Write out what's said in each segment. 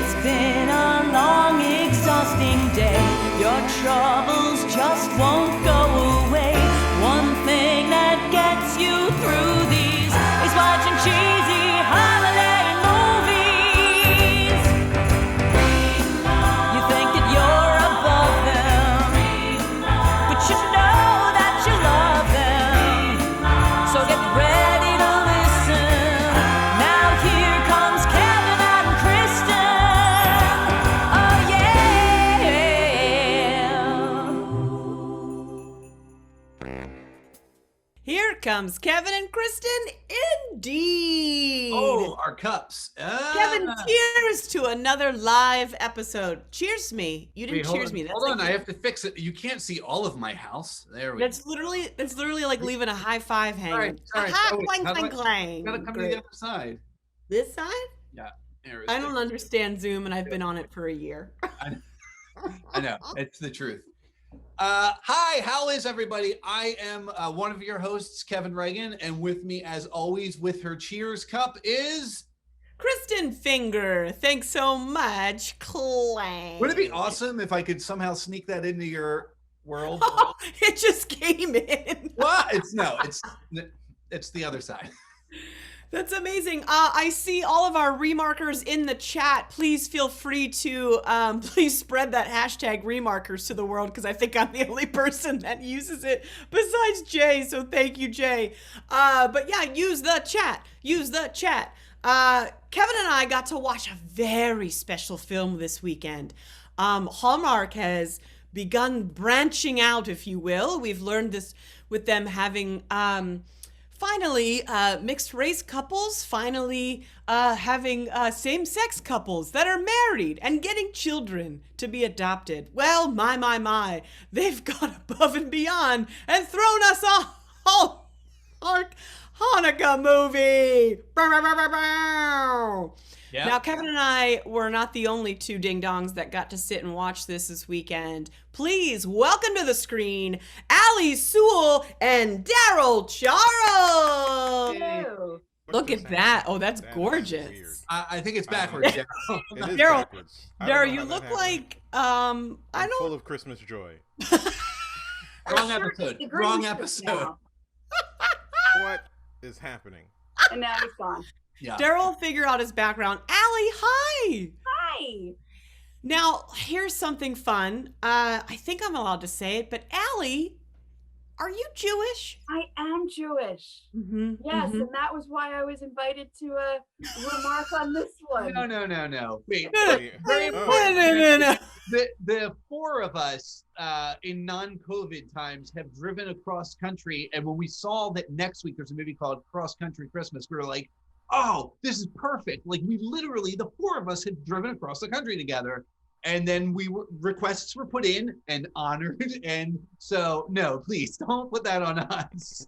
It's been a long, exhausting day. Your troubles just won't go away. One thing that gets you through these is watching cheesy holiday movies. You think that you're above them, but you know that you love them. So get ready to listen. Now here comes Kevin and Kristin. Oh yeah. Here comes Kevin and Kristin, indeed. Oh, our cups. Kevin, cheers to another live episode. Cheers me. You didn't cheers me. That's Hold on, like, I have to fix it. You can't see all of my house. There we go. that's literally like leaving a high five hanging. Sorry. Aha, Oh, wait, clang, how do clang, clang. Gotta come to Great. the other side. This side? Yeah. There it I is. don't understand Zoom, and I've been on it for a year. I know. It's the truth. Hi, how is everybody? I am one of your hosts, Kevin Regan, and with me, as always, with her cheers cup is... Kristin Finger, thanks so much. Clang. Wouldn't it be awesome if I could somehow sneak that into your world? It just came in. What? It's the other side. That's amazing. I see all of our remarkers in the chat. Please feel free to please spread that hashtag remarkers to the world, because I think I'm the only person that uses it besides Jay. So thank you, Jay. But yeah, use the chat. Use the chat. Kevin and I got to watch a very special film this weekend. Hallmark has begun branching out, if you will. We've learned this with them having finally mixed race couples, finally having same-sex couples that are married and getting children to be adopted. Well, my, they've gone above and beyond and thrown us a Hallmark Hanukkah movie. Bow, bow, bow, bow, bow. Yeah. Now, Kevin and I were not the only two ding-dongs that got to sit and watch this weekend. Please welcome to the screen Alli Soowal and Darryl Charo. Hello. Look at that. Oh, that's gorgeous. Weird. I think it's backwards, Daryl. It is Daryl, backwards. I don't know you how that look happened. like I'm I full don't. of Christmas joy. Wrong Sure, episode. the Wrong Grinch episode. now. What is happening? And now he's gone. Yeah. Daryl will figure out his background. Alli, hi. Hi. Now, here's something fun. I think I'm allowed to say it, but Alli, are you Jewish? I am Jewish. Mm-hmm. Yes, and that was why I was invited to remark on this one. No. Wait. Very No. The four of us in non-COVID times have driven across country, and when we saw that next week there's a movie called Cross Country Christmas, we were like, oh, this is perfect. Like, we literally, the four of us had driven across the country together, and then requests were put in and honored, and so no, please don't put that on us.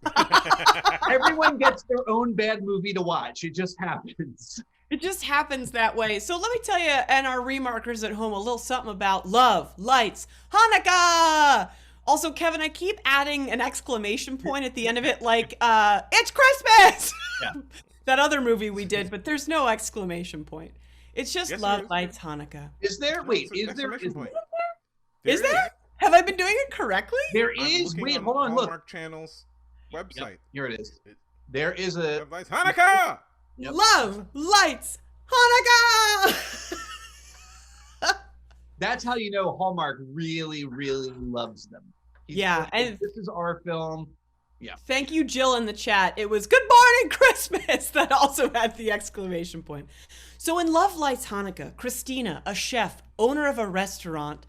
Everyone gets their own bad movie to watch. It just happens. It just happens that way. So let me tell you and our remarkers at home a little something about love, lights, Hanukkah. Also, Kevin, I keep adding an exclamation point at the end of it, like, it's Christmas! Yeah. That other movie we did, but there's no exclamation point. It's just Yes, love, there is. lights, Hanukkah. Is there? Wait, is there? Exclamation point. Is there? Have I been doing it correctly? There I'm is. looking Wait, on hold on. Look. Hallmark Channel's website. Here it is. There is a. Website's Hanukkah. Yep. Love, lights, Hanukkah! That's how you know Hallmark really, really loves them. Yeah, like, and- this is our film. Yeah. Thank you, Jill, in the chat. It was Good Morning Christmas that also had the exclamation point. So in Love Lights Hanukkah, Christina, a chef, owner of a restaurant,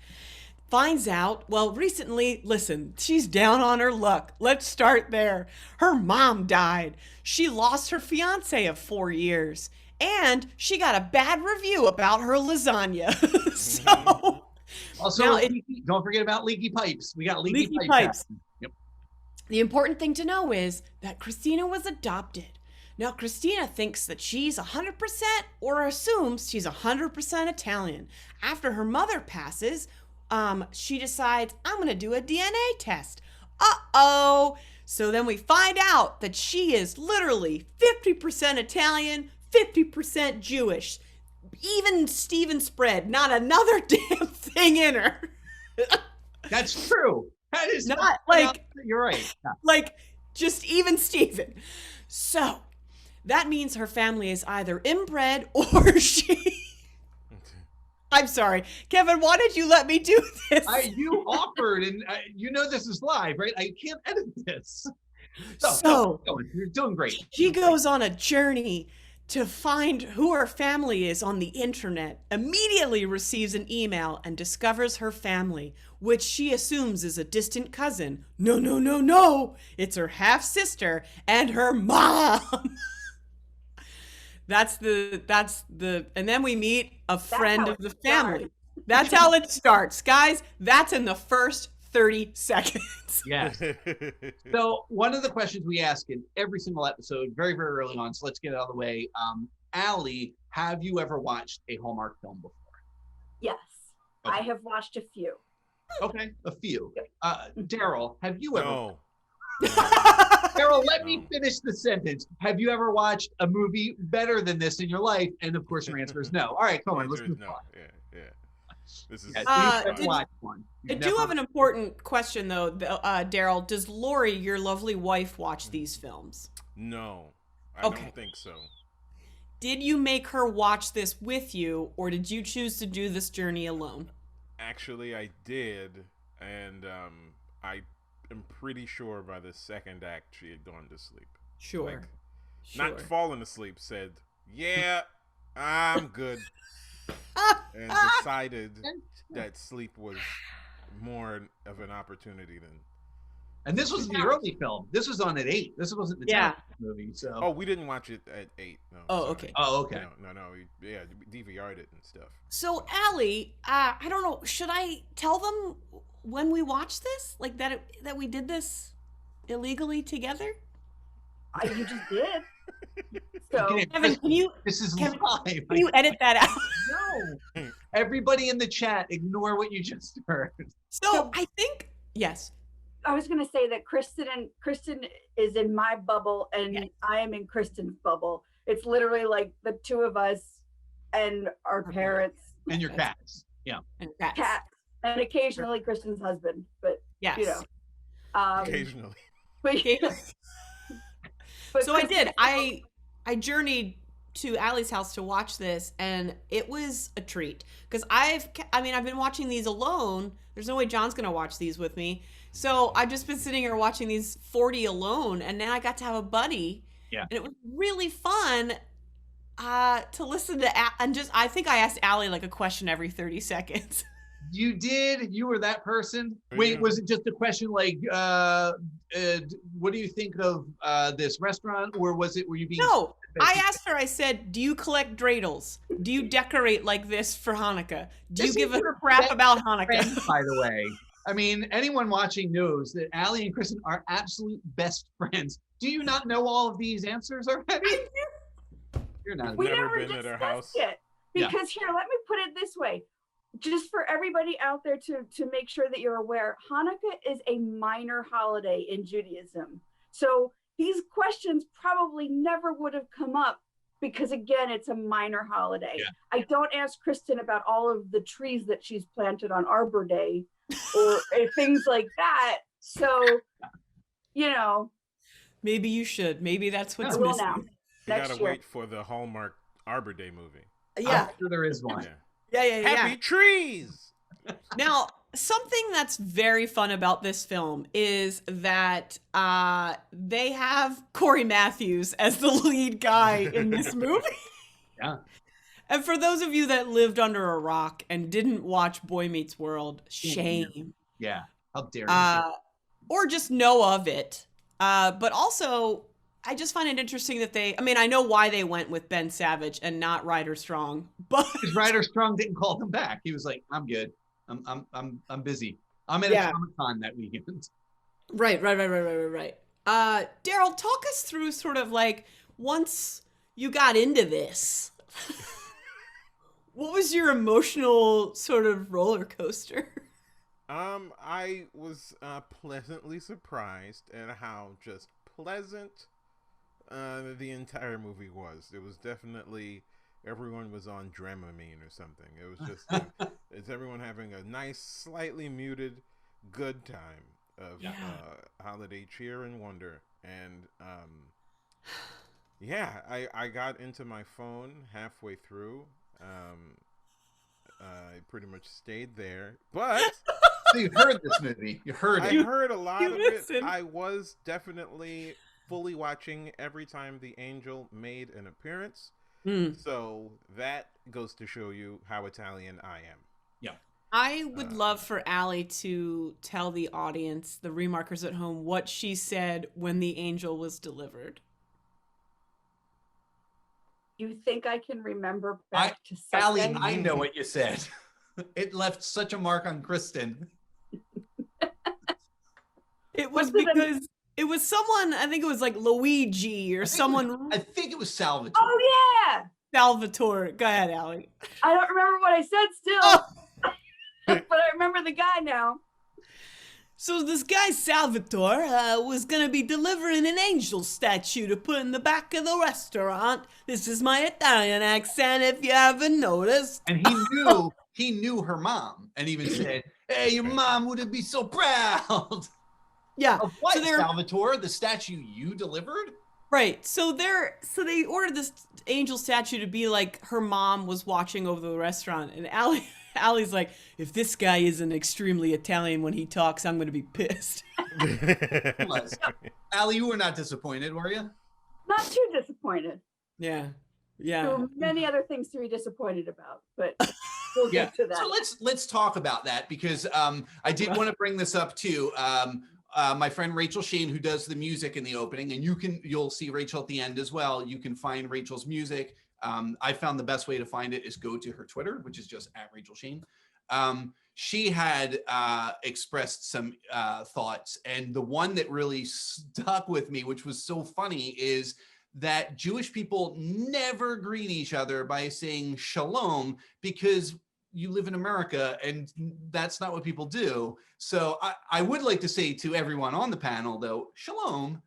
finds out, well, recently, listen, she's down on her luck. Let's start there. Her mom died. She lost her fiance of 4 years. And she got a bad review about her lasagna. So Also, now don't forget about leaky pipes. We got leaky Leaky pipes. pipes. Yep. the important thing to know is that Christina was adopted. Now, Christina thinks that she's 100% or assumes she's 100% Italian. After her mother passes, she decides, I'm going to do a DNA test. Uh-oh. So then we find out that she is literally 50% Italian, 50% Jewish. even Steven spread, not another damn thing in her. That's true. That is Not like, you're right. Yeah. like just even Steven. So that means her family is either inbred or she. I'm sorry, Kevin. Why did you let me do this? You offered, and you know this is live, right? I can't edit this. So You're doing great. she goes on a journey to find who her family is on the internet, immediately receives an email and discovers her family, which she assumes is a distant cousin. No, no, no, no. It's her half-sister and her mom. That's the, and then we meet a friend of the family. That's how it starts. Guys, that's in the first 30 seconds. Yes. So one of the questions we ask in every single episode, very, very early on, so let's get it out of the way. Alli, have you ever watched a Hallmark film before? Yes, Okay. I have watched a few. Okay, a few. Daryl, have you ever? No. Daryl, let me No. finish the sentence. Have you ever watched a movie better than this in your life? And of course, your answer is no. All right, come on, let's Answer is move no. on. Yeah. This is. Yes, Uh, you've did- watched one. I You've do never- have an important question, though, Daryl. Does Lori, your lovely wife, watch these films? No, I Okay. don't think so. Did you make her watch this with you, or did you choose to do this journey alone? Actually, I did, and I am pretty sure by the second act she had gone to sleep. Sure. Like, Sure. not fallen asleep, said, "Yeah, I'm good," and decided that sleep was more of an opportunity than. And this was the early film. This was on at 8. This wasn't the Yeah. television movie. So. Oh, we didn't watch it at 8. No. Oh, sorry. okay. Oh, okay. No. Yeah, DVR'd it and stuff. So, Alli, I don't know. Should I tell them when we watch this, like that we did this illegally together? You just did. So Kevin, can you This is Kevin, live. can you edit that out? No. Everybody in the chat, ignore what you just heard. So I think yes. I was going to say that Kristin is in my bubble and Yes. I am in Kristin's bubble. It's literally like the two of us and our Our parents, And your cats. Yeah. And cats. cat, and occasionally Kristin's husband. But Yes. you know, Occasionally. but, Okay. but So I Kristin- did. I journeyed to Allie's house to watch this, and it was a treat because I've been watching these alone. There's no way John's gonna watch these with me, so I've just been sitting here watching these 40 alone, and now I got to have a buddy. Yeah. And it was really fun to listen to, and just I think I asked Allie like a question every 30 seconds. You did? You were that person? Yeah. Wait, was it just a question like, what do you think of this restaurant? Or were you being... No, I asked her. I said, "Do you collect dreidels? Do you decorate like this for Hanukkah? Do you This give is a your crap best about Hanukkah?" friend, by the way. I mean, anyone watching knows that Alli and Kristin are absolute best friends. Do you not know all of these answers already? You're not. we Never never been at her discussed house? it. Yeah. Because here, let me put it this way. Just for everybody out there to make sure that you're aware, Hanukkah is a minor holiday in Judaism. So these questions probably never would have come up because, again, it's a minor holiday. Yeah. I don't ask Kristin about all of the trees that she's planted on Arbor Day or things like that. So, you know, Maybe you should. Maybe that's what's I will missing. now. You Next gotta year. wait for the Hallmark Arbor Day movie. Yeah, I'm sure there is one. Yeah. Happy trees. Now, something that's very fun about this film is that they have Corey Matthews as the lead guy in this movie. Yeah. And for those of you that lived under a rock and didn't watch Boy Meets World, shame. Yeah. How dare you? Or just know of it. But also, I just find it interesting that I know why they went with Ben Savage and not Ryder Strong, but Because Ryder Strong didn't call them back. He was like, "I'm good. I'm busy. I'm at Yeah. a Comic-Con that weekend." Right. Daryl, talk us through sort of like once you got into this, what was your emotional sort of roller coaster? I was pleasantly surprised at how just pleasant the entire movie was. It was definitely everyone was on Dramamine or something. It was just like, it's everyone having a nice, slightly muted, good time of holiday cheer and wonder. And I got into my phone halfway through. I pretty much stayed there, but So you heard this movie. You heard it. I heard a lot of it. listened. I was definitely fully watching every time the angel made an appearance. So that goes to show you how Italian I am. Yeah. I would love for Alli to tell the audience, the remarkers at home, what she said when the angel was delivered. You think I can remember back to Alli, Sunday? I know what you said. It left such a mark on Kristin. It was What's the- because it was someone, I think it was like Luigi or someone, I think it was Salvatore. Oh yeah, Salvatore. Go ahead, Alli. I don't remember what I said still, Oh. but I remember the guy now. So this guy Salvatore was going to be delivering an angel statue to put in the back of the restaurant. This is my Italian accent, if you haven't noticed. And he knew her mom, and even said, "Hey, your mom would be so proud." Yeah. Of what, So they're Salvatore? The statue you delivered? right. So they ordered this angel statue to be like her mom was watching over the restaurant, and Alli's like, if this guy isn't extremely Italian when he talks, I'm going to be pissed. Was. Alli, you were not disappointed, were you? Not too disappointed. Yeah. There Yeah. were many other things to be disappointed about, but we'll get to that. So let's talk about that, because I did want to bring this up too. My friend Rachel Schain, who does the music in the opening, and you'll see Rachel at the end as well. You can find Rachel's music. I found the best way to find it is go to her Twitter, which is just @Rachel Schain. She had expressed some thoughts, and the one that really stuck with me, which was so funny, is that Jewish people never greet each other by saying shalom, because you live in America and that's not what people do. So I would like to say to everyone on the panel, though, shalom,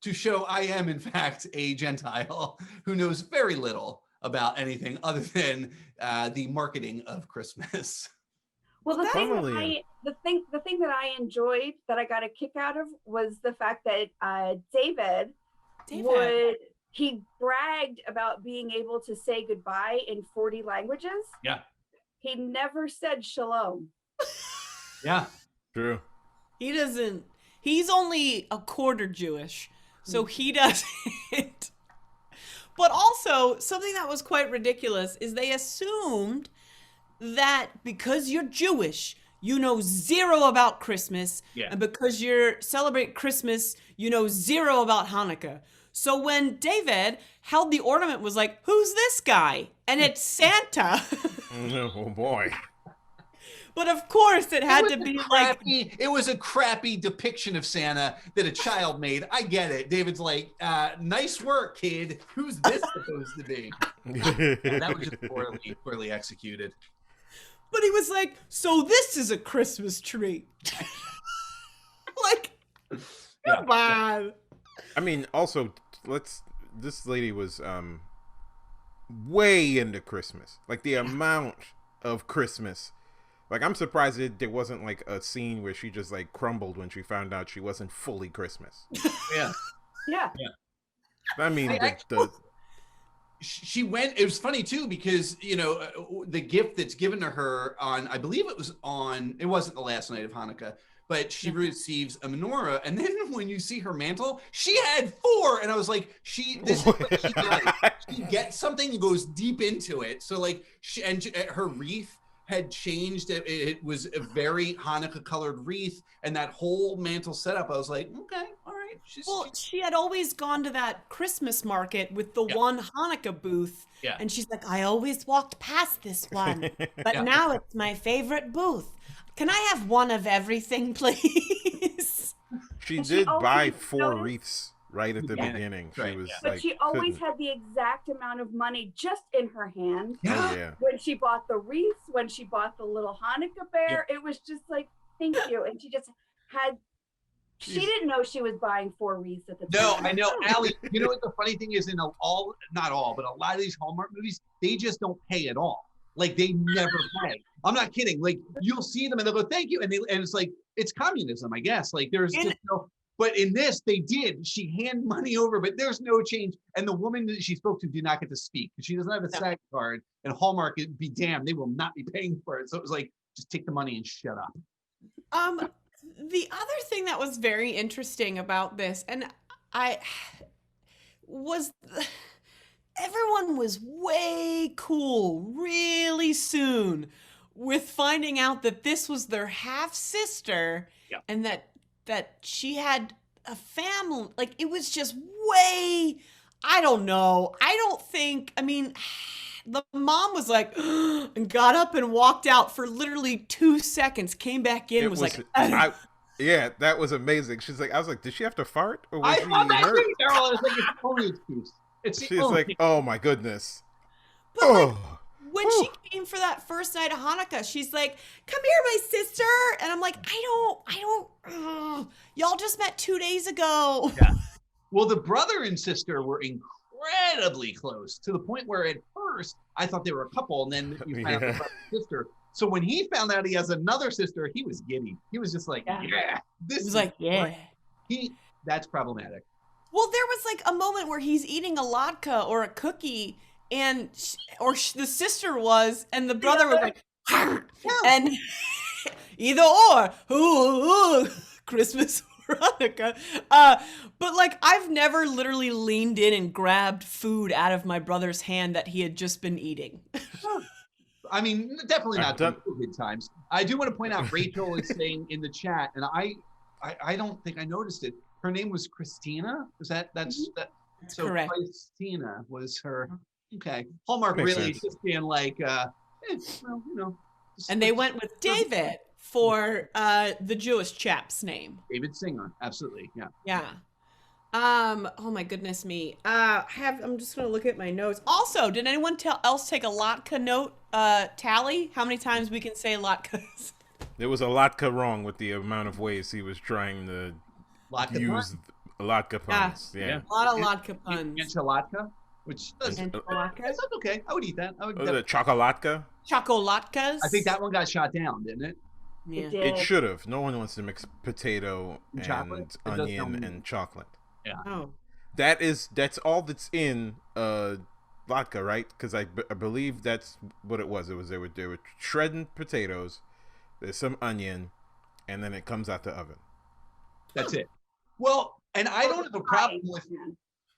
to show I am in fact a Gentile who knows very little about anything other than the marketing of Christmas. Well, the thing Funnily- that the thing that I enjoyed, that I got a kick out of, was the fact that David he bragged about being able to say goodbye in 40 languages. Yeah. He never said shalom. Yeah. True. He doesn't, he's only a quarter Jewish, so he doesn't. But also, something that was quite ridiculous is they assumed that because you're Jewish, you know zero about Christmas, and because you're celebrate Christmas, you know zero about Hanukkah. So when David held the ornament, was like, who's this guy? And it's Santa. Oh boy. But of course it had to be like, It was a crappy depiction of Santa that a child made. I get it. David's like, nice work, kid. Who's this supposed to be? Yeah, that was just poorly executed. but he was like, so this is a Christmas tree. Like, come on. I mean, also, this lady was way into Christmas. Like, the amount of Christmas. Like, I'm surprised there wasn't, like, a scene where she just, like, crumbled when she found out she wasn't fully Christmas. Yeah. Yeah. I mean, She went, it was funny too, because, you know, the gift that's given to her on, I believe it wasn't the last night of Hanukkah, but she receives a menorah. And then when you see her mantle, she had 4. And I was like, this is what she does. She gets something and goes deep into it. So like her wreath had changed. It was a very Hanukkah colored wreath, and that whole mantle setup, I was like, okay, all right. She had always gone to that Christmas market with the one Hanukkah booth. Yeah. And she's like, I always walked past this one, but now it's my favorite booth. Can I have one of everything, please? She And did buy always 4 noticed- wreaths right at the beginning. Right, She was But like, she always couldn't- had the exact amount of money just in her hand. Oh, yeah. When she bought the wreaths, when she bought the little Hanukkah bear, it was just like, thank you. And she just had She didn't know she was buying 4 wreaths at the No, time. I know, Allie. You know what the funny thing is? Not all, but a lot of these Hallmark movies, they just don't pay at all. Like they never pay. I'm not kidding. Like you'll see them and they'll go, "Thank you," and it's like it's communism, I guess. Like there's just no. But in this, they did. She handed money over, but there's no change. And the woman that she spoke to did not get to speak because she doesn't have a SAG card. And Hallmark, it'd be damned, they will not be paying for it. So it was like, just take the money and shut up. The other thing that was very interesting about this, and everyone was way cool really soon with finding out that this was their half sister and that she had a family. Like it was just way, I don't know. The mom was like, and got up and walked out for literally 2 seconds, came back in, was like, yeah, that was amazing. She's like, I was like, did she have to fart? Or was I she thought that hurt? too, Daryl. I was like, it's only excuse. She's like, oh my goodness. but like, when she came for that first night of Hanukkah, she's like, come here, my sister. And I'm like, I don't, y'all just met 2 days ago. Yeah. Well, the brother and sister were incredibly close to the point where at first I thought they were a couple, and then you find out the brother and sister. So when he found out he has another sister, he was giddy. He was just like, this is like, yeah. That's problematic. Well, there was like a moment where he's eating a latke or a cookie, and the sister was, and the brother was like, and either or, Christmas or Hanukkah. But like, I've never literally leaned in and grabbed food out of my brother's hand that he had just been eating. I mean, definitely not during COVID times. I do want to point out Rachel is saying in the chat, and I don't think I noticed it. Her name was Christina. That's so correct. Christina was her. Okay. Hallmark Makes really sense. just being like, well, you know. And they went with David for the Jewish chap's name. David Singer. Absolutely. Yeah. Yeah. Oh my goodness me. I'm just gonna look at my notes. Also, did anyone else take a latke note tally? How many times we can say latkes? There was a latke wrong with the amount of ways he was trying to use latke puns. Yeah. A lot of latke puns. Enchilada, which that's okay. I would eat that. I would. The chocolatka? Chocolatkes. I think that one got shot down, didn't it? Yeah. It should have. No one wants to mix potato And and chocolate? It does onion sound- and chocolate. Yeah. Oh. That's all that's in latke, right? Because I believe that's what it was. They were shredding potatoes. There's some onion, and then it comes out the oven. That's it. Well, and I don't have a problem with.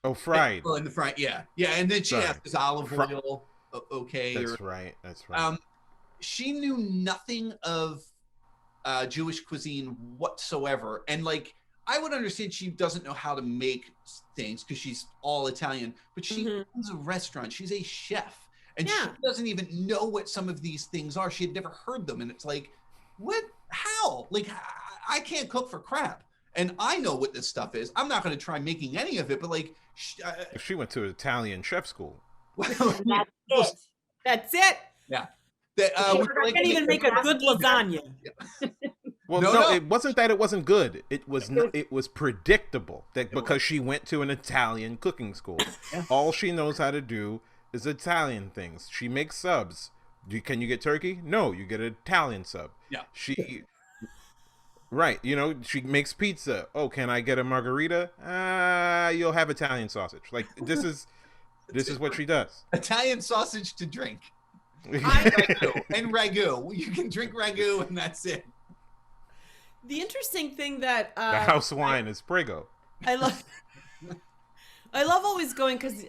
Oh, fried. Oh, in the fry, yeah. And then she asked, "Is olive oil okay?" That's right. That's right. She knew nothing of Jewish cuisine whatsoever, and like I would understand she doesn't know how to make things because she's all Italian, but she owns a restaurant. She's a chef, and she doesn't even know what some of these things are. She had never heard them, and it's like, what? How? Like, I can't cook for crap. And I know what this stuff is. I'm not going to try making any of it, but like... she went to Italian chef school. That's it. Yeah. I can't even make a good lasagna. Well, no, it wasn't that it wasn't good. It was predictable because she went to an Italian cooking school. All she knows how to do is Italian things. She makes subs. Can you get turkey? No, you get an Italian sub. Yeah. Right, she makes pizza. Oh, can I get a margarita? You'll have Italian sausage. Like this is what she does. Italian sausage to drink. Ragu. You can drink ragu and that's it. The interesting thing that the house wine is Prego. I love always going because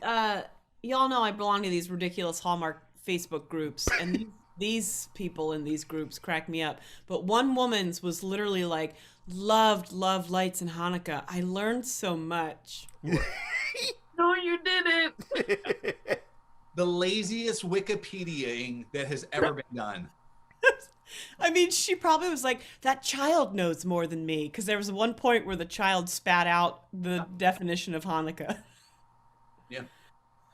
y'all know I belong to these ridiculous Hallmark Facebook groups, and these people in these groups crack me up. But one woman's was literally like, loved lights in Hanukkah. I learned so much. No, you didn't. The laziest Wikipediaing that has ever been done. I mean, she probably was like, that child knows more than me, because there was one point where the child spat out the definition of Hanukkah. Yeah.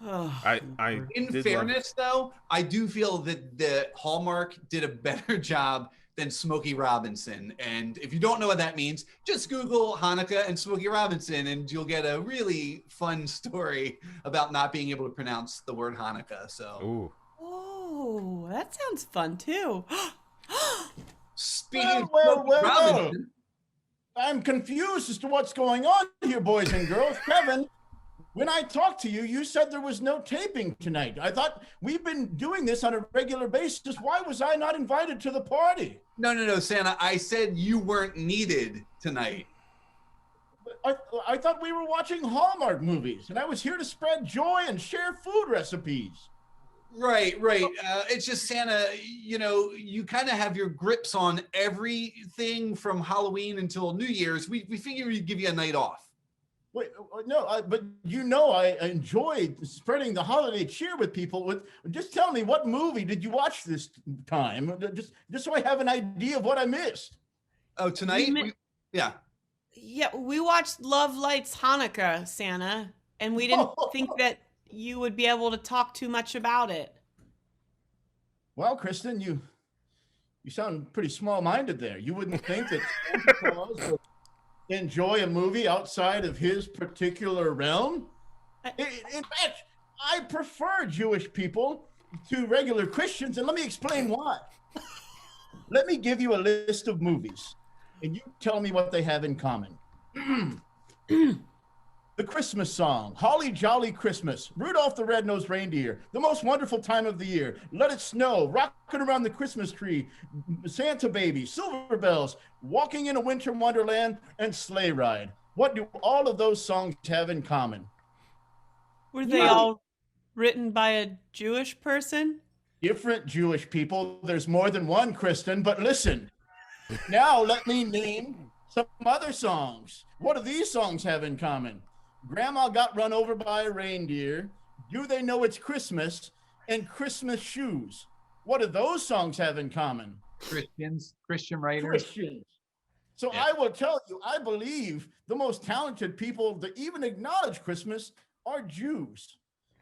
I In fairness, though, I do feel that the Hallmark did a better job than Smokey Robinson. And if you don't know what that means, just Google Hanukkah and Smokey Robinson and you'll get a really fun story about not being able to pronounce the word Hanukkah. So. Ooh. Oh, that sounds fun too. Speaking of Smokey Robinson. I'm confused as to what's going on here, boys and girls. Kevin, when I talked to you, you said there was no taping tonight. I thought we've been doing this on a regular basis. Why was I not invited to the party? No, Santa. I said you weren't needed tonight. I thought we were watching Hallmark movies, and I was here to spread joy and share food recipes. Right. It's just Santa, you kind of have your grips on everything from Halloween until New Year's. We figured we'd give you a night off. Wait, no, but I enjoyed spreading the holiday cheer with people. Just tell me, what movie did you watch this time? Just so I have an idea of what I missed. Oh, tonight? Yeah. Yeah, we watched Love Lights Hanukkah, Santa, and we didn't think that you would be able to talk too much about it. Well, Kristin, you sound pretty small-minded there. You wouldn't think that Santa Claus would enjoy a movie outside of his particular realm? In fact, I prefer Jewish people to regular Christians, and let me explain why. Let me give you a list of movies, and you tell me what they have in common. The Christmas Song, Holly Jolly Christmas, Rudolph the Red-Nosed Reindeer, The Most Wonderful Time of the Year, Let It Snow, Rockin' Around the Christmas Tree, Santa Baby, Silver Bells, Walking in a Winter Wonderland, and Sleigh Ride. What do all of those songs have in common? Were they all written by a Jewish person? Different Jewish people. There's more than one, Kristin, but listen. Now let me name some other songs. What do these songs have in common? Grandma Got Run Over by a Reindeer, Do They Know It's Christmas, and Christmas Shoes. What do those songs have in common? Christian writers. Christians. So yeah. I will tell you, I believe the most talented people that even acknowledge Christmas are Jews.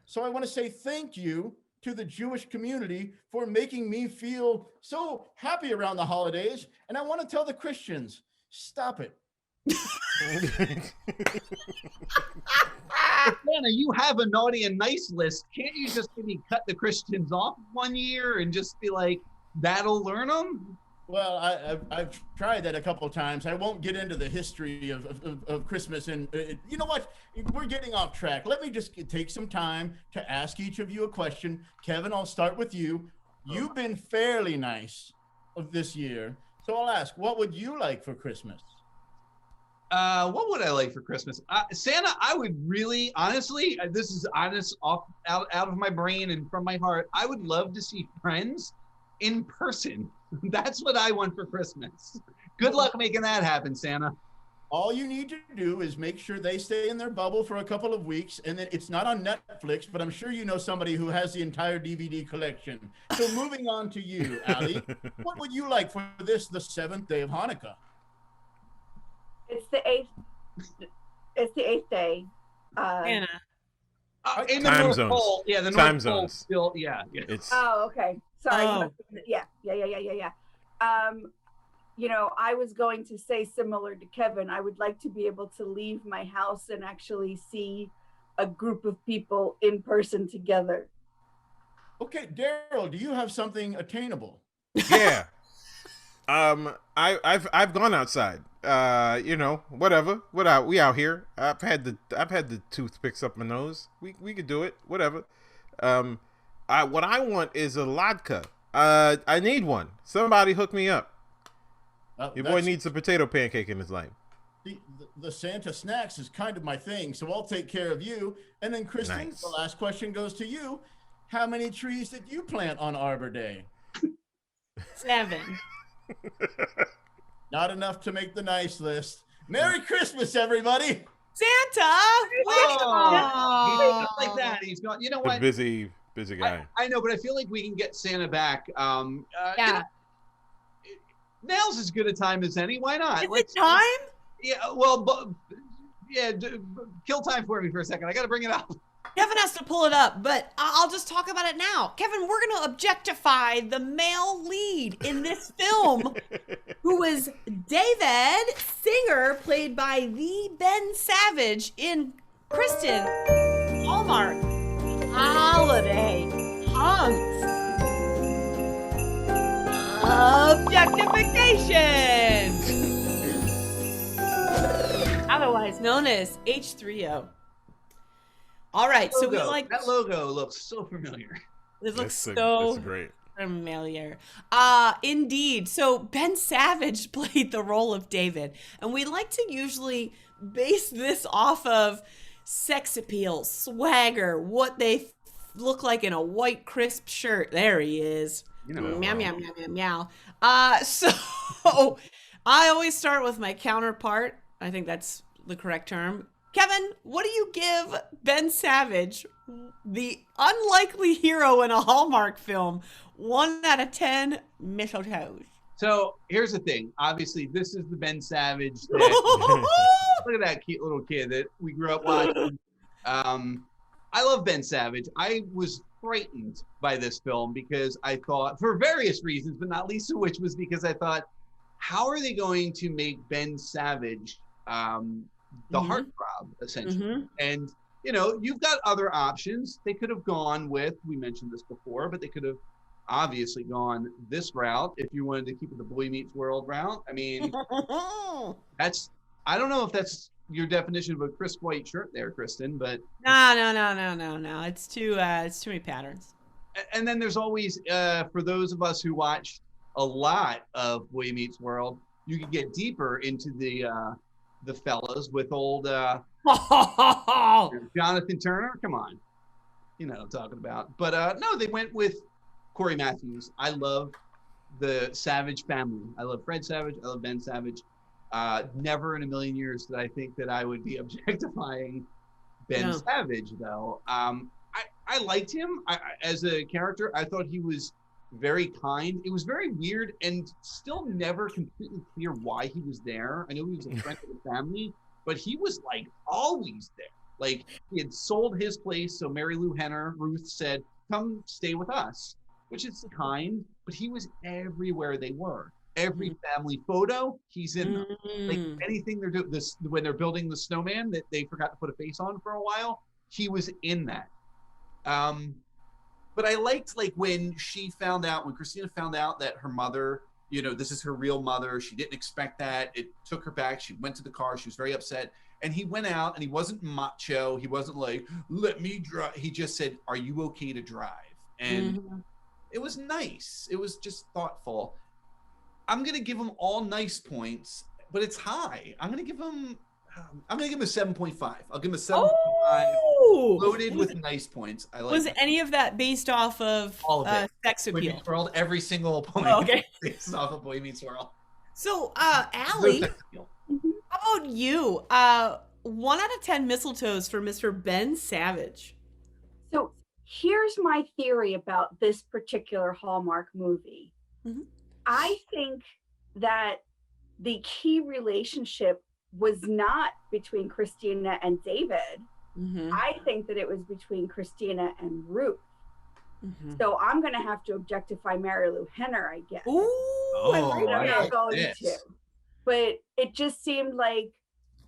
So I want to say thank you to the Jewish community for making me feel so happy around the holidays. And I want to tell the Christians, stop it. Santa, you have a naughty and nice list. Can't you just maybe cut the Christians off one year and just be like, that'll learn them? Well, I've tried that a couple of times. I won't get into the history of Christmas. And you know what? We're getting off track. Let me just take some time to ask each of you a question. Kevin, I'll start with you. You've been fairly nice of this year. So I'll ask, what would you like for Christmas? What would I like for Christmas? Santa, I would really, honestly, this is honest, out of my brain and from my heart, I would love to see friends in person. That's what I want for Christmas. Good luck making that happen, Santa. All you need to do is make sure they stay in their bubble for a couple of weeks, and then it's not on Netflix, but I'm sure you know somebody who has the entire DVD collection. So moving on to you, Alli, what would you like for the 7th day of Hanukkah? It's the 8th day. Anna. In the time North zones. Pole. Yeah, the North Time Pole zones. still, yeah. It's Okay. Sorry. Oh. Yeah. I was going to say similar to Kevin, I would like to be able to leave my house and actually see a group of people in person together. Okay, Daryl, do you have something attainable? Yeah. I've gone outside. Whatever. We out here. I've had the toothpicks up my nose. We could do it. Whatever. What I want is a latke. I need one. Somebody hook me up. Your boy needs a potato pancake in his life. The Santa snacks is kind of my thing, so I'll take care of you. And then, Kristin, Nice. The last question goes to you. How many trees did you plant on Arbor Day? 7. Not enough to make the nice list. Merry Christmas, everybody! Santa! Oh, he's like that. He's gone. You know The what? busy guy. I know, but I feel like we can get Santa back. Yeah. Now's as good a time as any. Why not? Is it time? Yeah. Well, kill time for me for a second. I got to bring it up. Kevin has to pull it up, but I'll just talk about it now. Kevin, we're going to objectify the male lead in this film, who was David Singer, played by the Ben Savage in Kristin Hallmark Holiday Hunks. Objectification! Otherwise known as H3O. All right, so we like that logo looks so familiar. It looks it's great. Familiar. Indeed. So Ben Savage played the role of David, and we like to usually base this off of sex appeal, swagger, what they look like in a white crisp shirt. There he is. Meow, meow, meow, meow, meow. So I always start with my counterpart. I think that's the correct term. Kevin, what do you give Ben Savage, the unlikely hero in a Hallmark film, 1 out of 10 mistletoes? So here's the thing. Obviously, this is the Ben Savage. Look at that cute little kid that we grew up watching. I love Ben Savage. I was frightened by this film because I thought, for various reasons, but not least of which was because I thought, how are they going to make Ben Savage the heartthrob, essentially? And, you know, you've got other options. They could have gone with, we mentioned this before, but they could have obviously gone this route if you wanted to keep it the Boy Meets World route. I mean, I don't know if that's your definition of a crisp white shirt there, Kristin, but No. It's too many patterns. And then there's always, for those of us who watched a lot of Boy Meets World, you can get deeper into the fellas with old Jonathan Turner. Come on, you know what I'm talking about. But no, they went with Corey Matthews. I love the Savage family. I love Fred Savage. I love Ben Savage. Never in a million years did I think that I would be objectifying Ben Savage, though. I liked him as a character. I thought he was very kind. It was very weird and still never completely clear why he was there. I know he was a friend of the family, but he was like always there. Like he had sold his place, so Mary Lou Henner, Ruth said, "Come stay with us," which is kind, but he was everywhere they were. Every family photo, he's in them. Like anything they're doing, this when they're building the snowman that they forgot to put a face on for a while, he was in that. But I liked like when Christina found out that her mother, you know, this is her real mother. She didn't expect that. It took her back. She went to the car. She was very upset. And he went out and he wasn't macho. He wasn't like, let me drive. He just said, are you okay to drive? And it was nice. It was just thoughtful. I'm going to give him all nice points, but it's high. I'm going to give him a 7.5. I'll give him a 7.5. Loaded with nice points. I like. Was any of that based off of all of it? Sex Boy appeal? Meets World, every single point based off of Boy Meets World. So, Alli, how about you? 1 out of 10 mistletoes for Mr. Ben Savage. So here's my theory about this particular Hallmark movie. I think that the key relationship was not between Christina and David. I think that it was between Christina and Ruth. So I'm going to have to objectify Mary Lou Henner, I guess. I'm not going to. But it just seemed like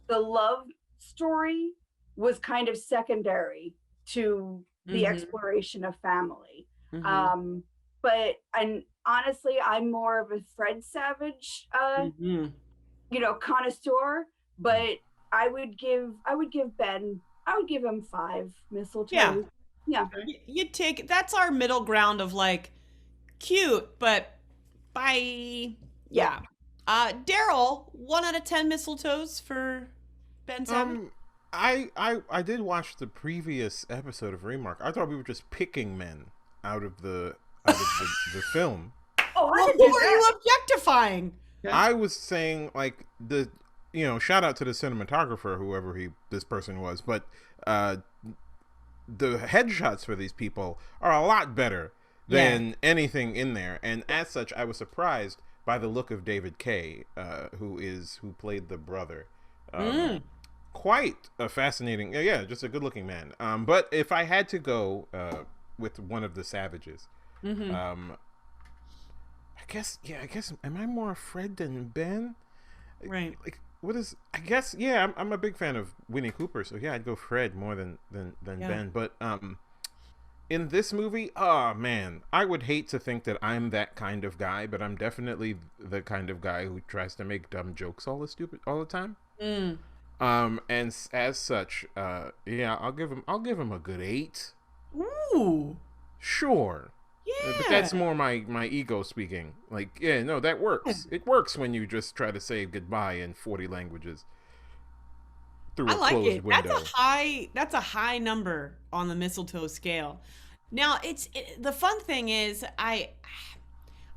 the love story was kind of secondary to the exploration of family. And honestly, I'm more of a Fred Savage, connoisseur. But I would give Ben. I would give him 5 mistletoes. Yeah. You take that's our middle ground of like cute, but bye. Yeah. Daryl, 1 out of 10 mistletoes for Ben Savage. I did watch the previous episode of Remark. I thought we were just picking men out of the film. Oh, well, who are you objectifying? I was saying like shout out to the cinematographer, whoever this person was, but the headshots for these people are a lot better than anything in there, and as such, I was surprised by the look of David Kaye, who played the brother. quite a fascinating, just a good-looking man. But if I had to go with one of the Savages, I guess, am I more Fred than Ben? Right. Like, what is? I guess, I'm a big fan of Winnie Cooper, so I'd go Fred more than Ben. But in this movie, oh man, I would hate to think that I'm that kind of guy, but I'm definitely the kind of guy who tries to make dumb jokes all the time. And as such, I'll give him a good 8. Ooh. Sure. Yeah. But that's more my ego speaking. Like, that works. It works when you just try to say goodbye in 40 languages through a closed window. That's a high number on the mistletoe scale. Now, the fun thing is I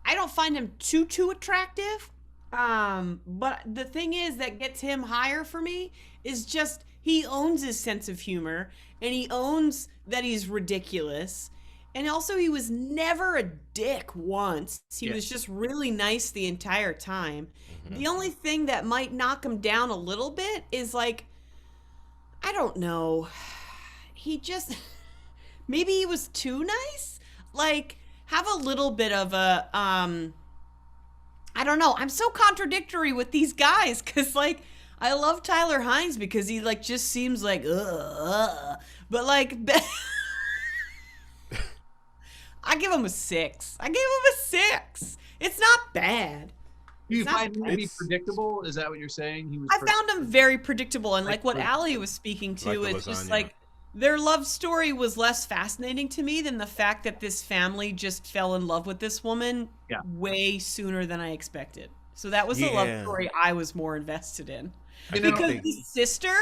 don't find him too attractive. But the thing is that gets him higher for me is just he owns his sense of humor, and he owns that he's ridiculous. And also, he was never a dick once. He was just really nice the entire time. The only thing that might knock him down a little bit is, like, I don't know. He just, maybe he was too nice? Like, have a little bit of a, I don't know. I'm so contradictory with these guys because, like, I love Tyler Hynes because he, like, just seems like, but, like, I give him a 6. It's not bad. Do you find him to be predictable? Is that what you're saying? I found him very predictable, and like what Alli was speaking to is just like their love story was less fascinating to me than the fact that this family just fell in love with this woman way sooner than I expected. So that was the love story I was more invested in. Because the sister,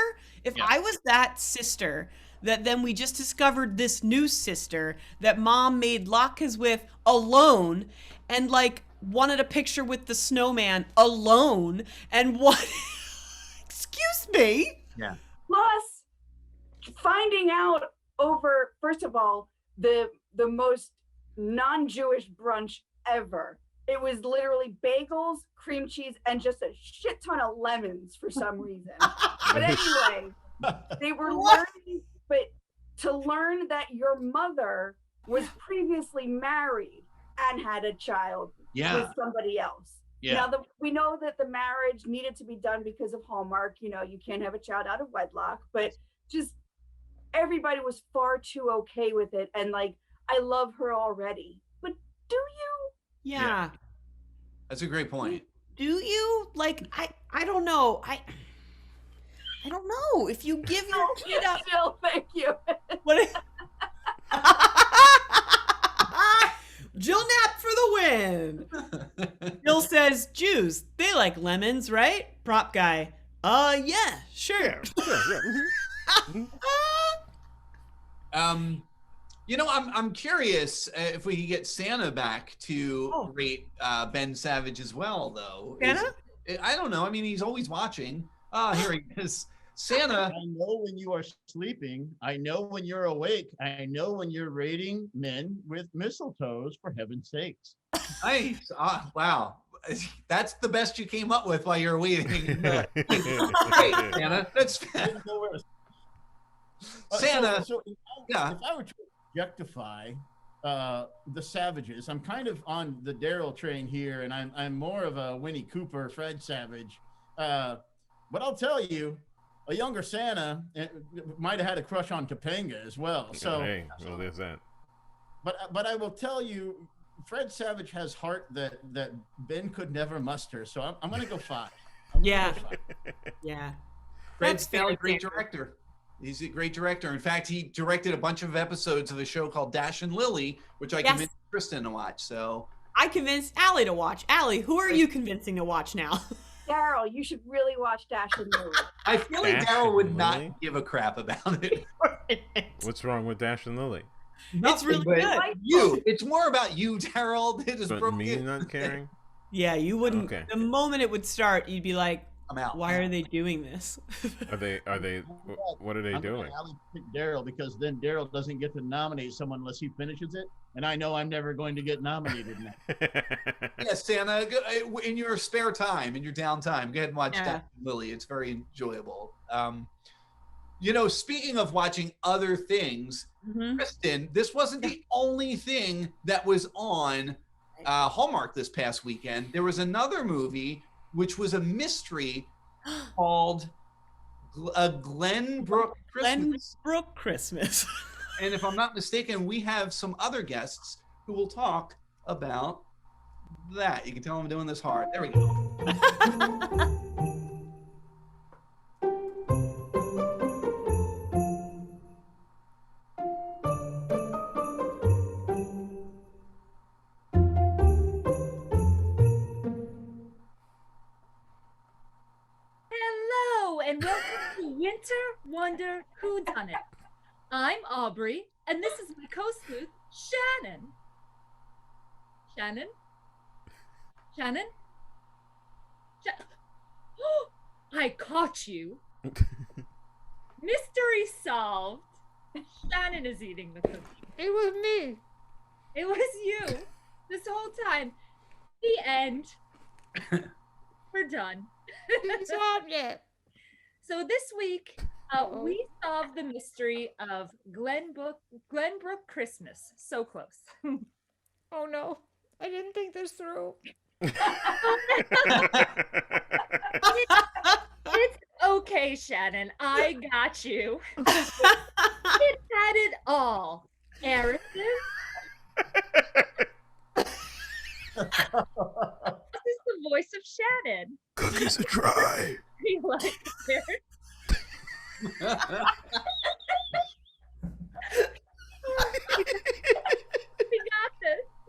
if I was that sister that then we just discovered this new sister that mom made latkes with alone and like wanted a picture with the snowman alone and what excuse me. Yeah. Plus finding out over, first of all, the most non-Jewish brunch ever. It was literally bagels, cream cheese, and just a shit ton of lemons for some reason. But anyway, they were learning. But to learn that your mother was previously married and had a child with somebody else. Now, we know that the marriage needed to be done because of Hallmark. You know, you can't have a child out of wedlock. But just everybody was far too okay with it. And, like, I love her already. But do you? Yeah. That's a great point. Do you? Like, I don't know. I don't know if you give your kid up. Jill, thank you. What? Jill Knapp for the win. Jill says, Jews, they like lemons, right? Prop guy. Yeah, sure. I'm curious if we could get Santa back to rate Ben Savage as well, though. Santa? I don't know. I mean, he's always watching. Here he is. Santa. I know when you are sleeping. I know when you're awake. I know when you're rating men with mistletoes, for heaven's sakes. Nice. Wow. That's the best you came up with while you're waiting. Great, Santa. That's Santa. If I were to objectify the Savages, I'm kind of on the Daryl train here, and I'm more of a Winnie Cooper, Fred Savage. But I'll tell you, a younger Santa might have had a crush on Topanga as well. So, well, there's that. But I will tell you, Fred Savage has heart that Ben could never muster. So I'm going to go 5. Yeah. Fred's a great director. He's a great director. In fact, he directed a bunch of episodes of a show called Dash and Lily, which I convinced Kristin to watch. So I convinced Alli to watch. Alli, who are you convincing to watch now? Daryl, you should really watch Dash and Lily. I feel like Daryl would not give a crap about it. What's wrong with Dash and Lily? It's really good. It's more about you, Daryl. But me not caring? Yeah, you wouldn't. Okay. The moment it would start, you'd be like, I'm out. Why are they doing this? What are they doing? I'm pick Daryl because then Daryl doesn't get to nominate someone unless he finishes it, and I know I'm never going to get nominated now. Yes, Santa, in your spare time, in your downtime, go ahead and watch Dash and Lily. It's very enjoyable. Speaking of watching other things, Kristin, this wasn't the only thing that was on Hallmark this past weekend. There was another movie which was a mystery called Glenbrook Christmas. Glenbrook Christmas. And if I'm not mistaken, we have some other guests who will talk about that. You can tell I'm doing this hard. There we go. Hello, and welcome to Winter Wonder Whodunit. I'm Aubrie, and this is my co-sleuth, Shannon. Shannon? Shannon? I caught you. Mystery solved. Shannon is eating the cookie. It was me. It was you this whole time. The end. We're done. You solved it. So this week, we solved the mystery of Glenbrook Christmas. So close. Oh no, I didn't think this through. It's okay, Shannon. I got you. It had it all. Harrison. This is the voice of Shannon. Cookies are dry. We like it.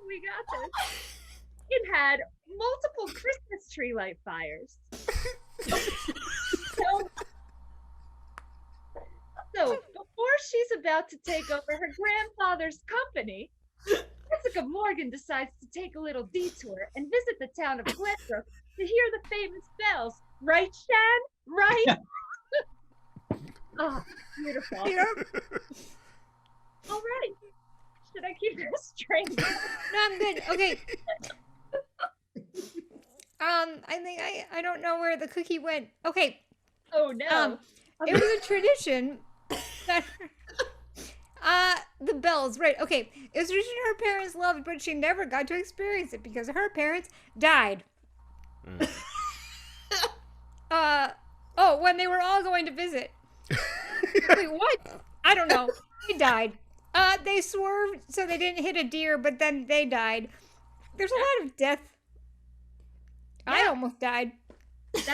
We got this. It had multiple Christmas tree light fires. So before she's about to take over her grandfather's company, Jessica Morgan decides to take a little detour and visit the town of Glenbrook to hear the famous bells. Right, Shan? Right? Oh, beautiful. All right. Should I keep this straight? No, I'm good. Okay. I think I don't know where the cookie went. Okay. Oh no. It was a tradition that the bells, right? Okay. It was a tradition her parents loved, but she never got to experience it because her parents died. When they were all going to visit. Wait, what? I don't know. They died. They swerved so they didn't hit a deer, but then they died. There's a lot of death. Yeah. I almost died. We saw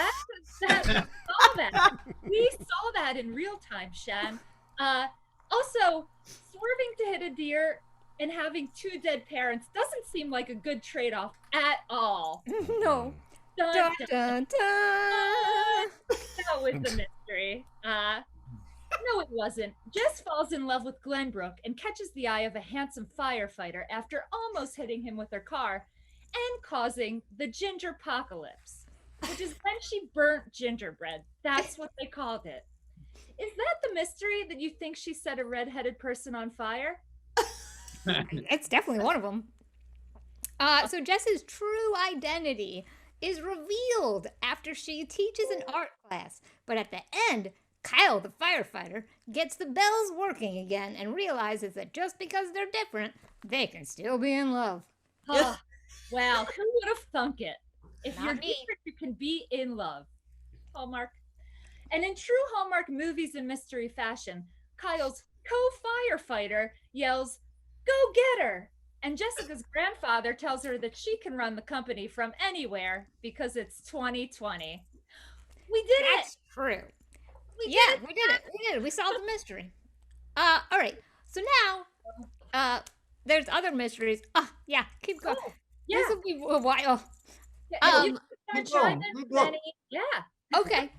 that. We saw that in real time, Shan. Also, swerving to hit a deer and having two dead parents doesn't seem like a good trade-off at all. No. Dun, Dun, dun, dun, dun. That was the mystery. No, it wasn't. Jess falls in love with Glenbrook and catches the eye of a handsome firefighter after almost hitting him with her car and causing the ginger apocalypse, which is when she burnt gingerbread. That's what they called it. Is that the mystery, that you think she set a redheaded person on fire? It's definitely one of them. So Jess's true identity is revealed after she teaches an art class, but at the end, Kyle, the firefighter, gets the bells working again and realizes that just because they're different, they can still be in love. Oh, wow, who would have thunk it? If Not you're me. different, you can be in love. Hallmark. And in true Hallmark movies and mystery fashion, Kyle's co-firefighter yells, "Go get her!" And Jessica's grandfather tells her that she can run the company from anywhere because it's 2020. We did That's it! true. We did it. We solved the mystery. All right. So now, there's other mysteries. Yeah, keep going. Oh, yeah. This will be a while. Yeah, you can start going, chiming, keep going. Benny. Yeah. Okay.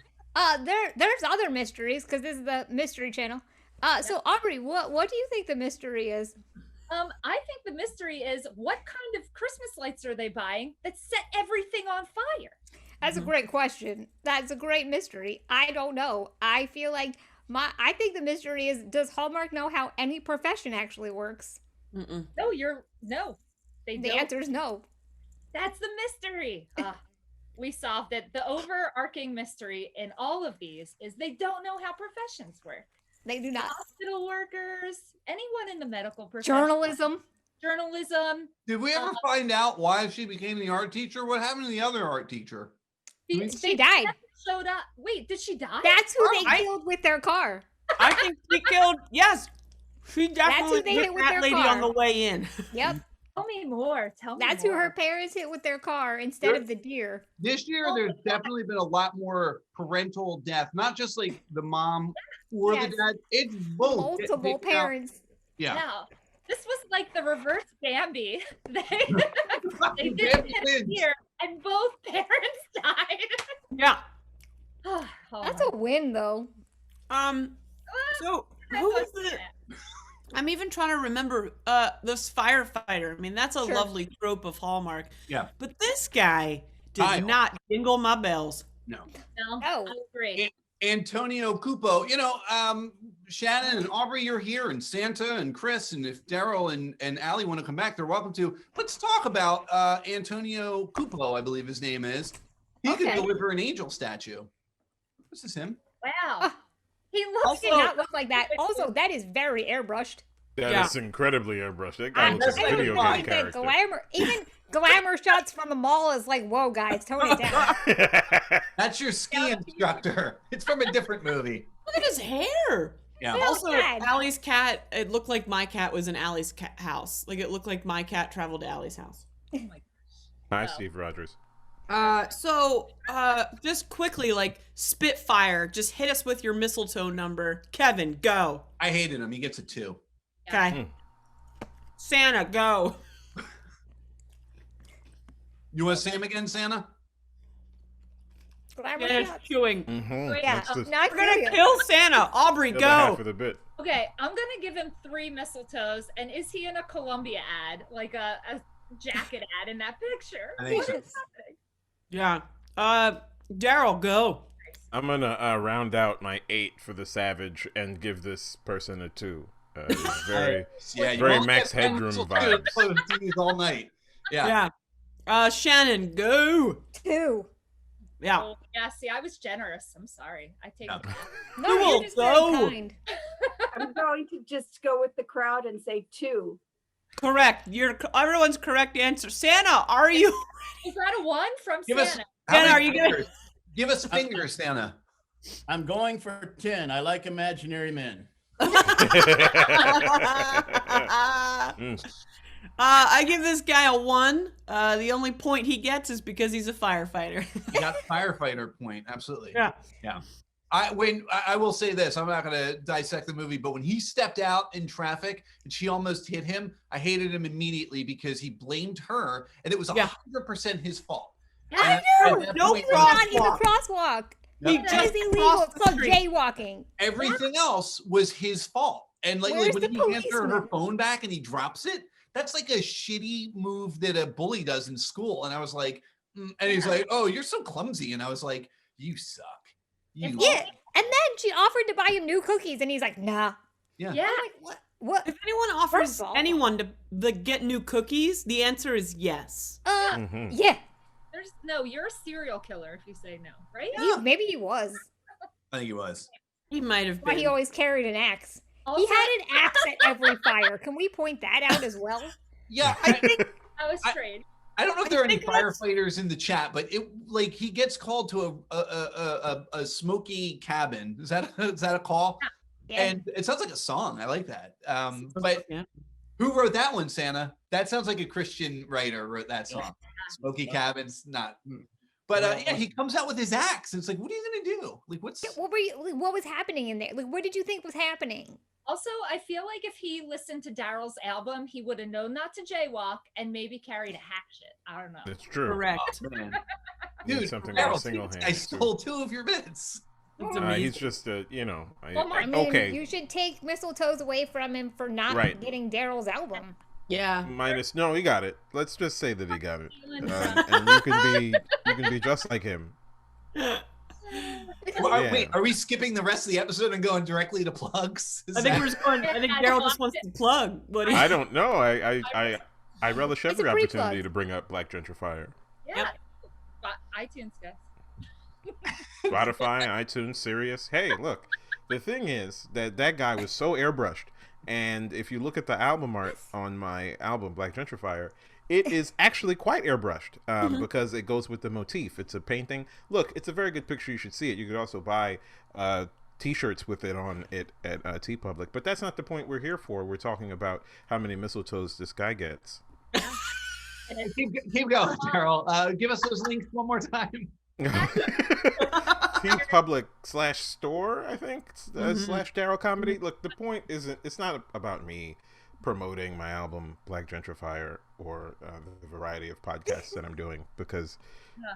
There's other mysteries because this is the Mystery Channel. So Aubrie, what do you think the mystery is? I think the mystery is, what kind of Christmas lights are they buying that set everything on fire? That's a great question. That's a great mystery. I don't know. I feel like I think the mystery is, does Hallmark know how any profession actually works? Mm-mm. No, they The don't. answer is no. That's the mystery. we solved that the overarching mystery in all of these is they don't know how professions work. They do not. Hospital workers, anyone in the medical profession. Journalism. Did we ever find out why she became the art teacher? What happened to the other art teacher? She died. Showed up. Wait, did she die? That's who they killed with their car. I think she killed. Yes, she definitely they hit hit with that their lady car. on the way in. Yep. Tell me more. That's who her parents hit with their car instead of the deer. This year, there's definitely been a lot more parental death, not just like the mom or the dad. It's both. Multiple parents. Yeah. No. This was like the reverse Bambi. They didn't hit a deer, and both parents died. Yeah. That's a win, though. So who was the? I'm even trying to remember this firefighter. I mean, that's a lovely trope of Hallmark. Yeah. But this guy did not jingle my bells. No. I agree. Antonio Cupo, Shannon and Aubrie, you're here, and Santa and Chris, and if Daryl and Alli want to come back, they're welcome to. Let's talk about Antonio Cupo, I believe his name is. He could deliver an angel statue. This is him. Wow. He did not look like that. Also, that is very airbrushed. That is incredibly airbrushed. That guy looks like a video game character. Even glamour shots from the mall is like, whoa, guys, tone it down. That's your ski instructor. It's from a different movie. Look at his hair. Yeah. Also, Allie's cat, it looked like my cat was in Allie's house. Like, it looked like my cat traveled to Allie's house. Oh my gosh. Hi, Steve Rogers. Just quickly, like, Spitfire, just hit us with your mistletoe number. Kevin, go. I hated him. He gets a 2. Okay. Santa, go. You want to say him again, Santa? Chewing. Yeah, we're gonna kill Santa. Aubrie, go. For the bit. Okay, I'm gonna give him 3 mistletoes. And is he in a Columbia ad, like a jacket ad in that picture? I think so. What is happening? Yeah. Daryl, go. I'm gonna round out my 8 for the Savage and give this person a 2. It's very Max Headroom vibes. All night. Yeah. Shannon, go. 2. Yeah. Oh, yeah. See, I was generous. I'm sorry. I take it back. No, you're just very kind. I'm going to just go with the crowd and say 2. Correct. Everyone's correct answer. Santa, are you? Is that a 1 from Give Santa? Santa, are you good? Give us fingers, Santa. I'm going for 10. I like imaginary men. I give this guy a 1. The only point he gets is because he's a firefighter. You got the firefighter point. Absolutely. Yeah. I will say this, I'm not going to dissect the movie, but when he stepped out in traffic and she almost hit him, I hated him immediately because he blamed her, and it was 100% his fault. I know. No He's not even crosswalk. That is illegal. It's called jaywalking. Everything else was his fault. And like when he hands her policeman? phone back and he drops it, that's like a shitty move that a bully does in school. And I was like, and he's like, "Oh, you're so clumsy." And I was like, "You suck." And then she offered to buy him new cookies, and he's like, "Nah." Yeah. I'm like, what? If anyone offers anyone to get new cookies, the answer is yes. Yeah. You're a serial killer if you say no, right? Maybe he was. I think he was. He might have Why been. he always carried an axe. Also, he had an axe at every fire. Can we point that out as well? Yeah, I think I was trained. I don't know if there are any firefighters in the chat, but he gets called to a smoky cabin. Is that a call? Yeah. And it sounds like a song. I like that. But who wrote that one, Santa? That sounds like a Christian writer wrote that song. Smoky cabins, not. But he comes out with his axe. And it's like, what are you gonna do? Like, what was happening in there? Like, what did you think was happening? Also, I feel like if he listened to Daryl's album, he would have known not to jaywalk and maybe carried a hatchet. I don't know. That's true. Correct. Oh, Dude, something like a single hand. I stole 2 of your bits. He's just You should take mistletoes away from him for not getting Daryl's album. Yeah. No, he got it. Let's just say that he got it, and you can be just like him. Wait, are we skipping the rest of the episode and going directly to plugs? I think Daryl just wants to plug. I don't know. I relish every opportunity to bring up Black Gentrifier. Yeah. iTunes does. Spotify, iTunes, Sirius. Hey, look, the thing is that guy was so airbrushed, and if you look at the album art on my album Black Gentrifier, it is actually quite airbrushed because it goes with the motif. It's a painting. Look, it's a very good picture. You should see it. You could also buy T-shirts with it on it at TeePublic, but that's not the point we're here for. We're talking about how many mistletoes this guy gets. Keep going, Daryl. Give us those links one more time. TeePublic/store, I think, / Daryl Comedy. Look, the point isn't, it's not about me promoting my album Black Gentrifier or the variety of podcasts that I'm doing, because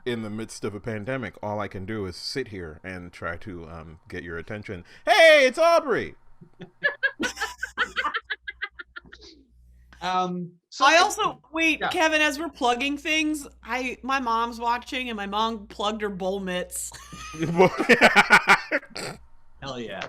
in the midst of a pandemic, all I can do is sit here and try to get your attention. Hey, it's Aubrie. So I also wait, yeah. Kevin, as we're plugging things, my mom's watching and my mom plugged her bowl mitts. Hell yeah.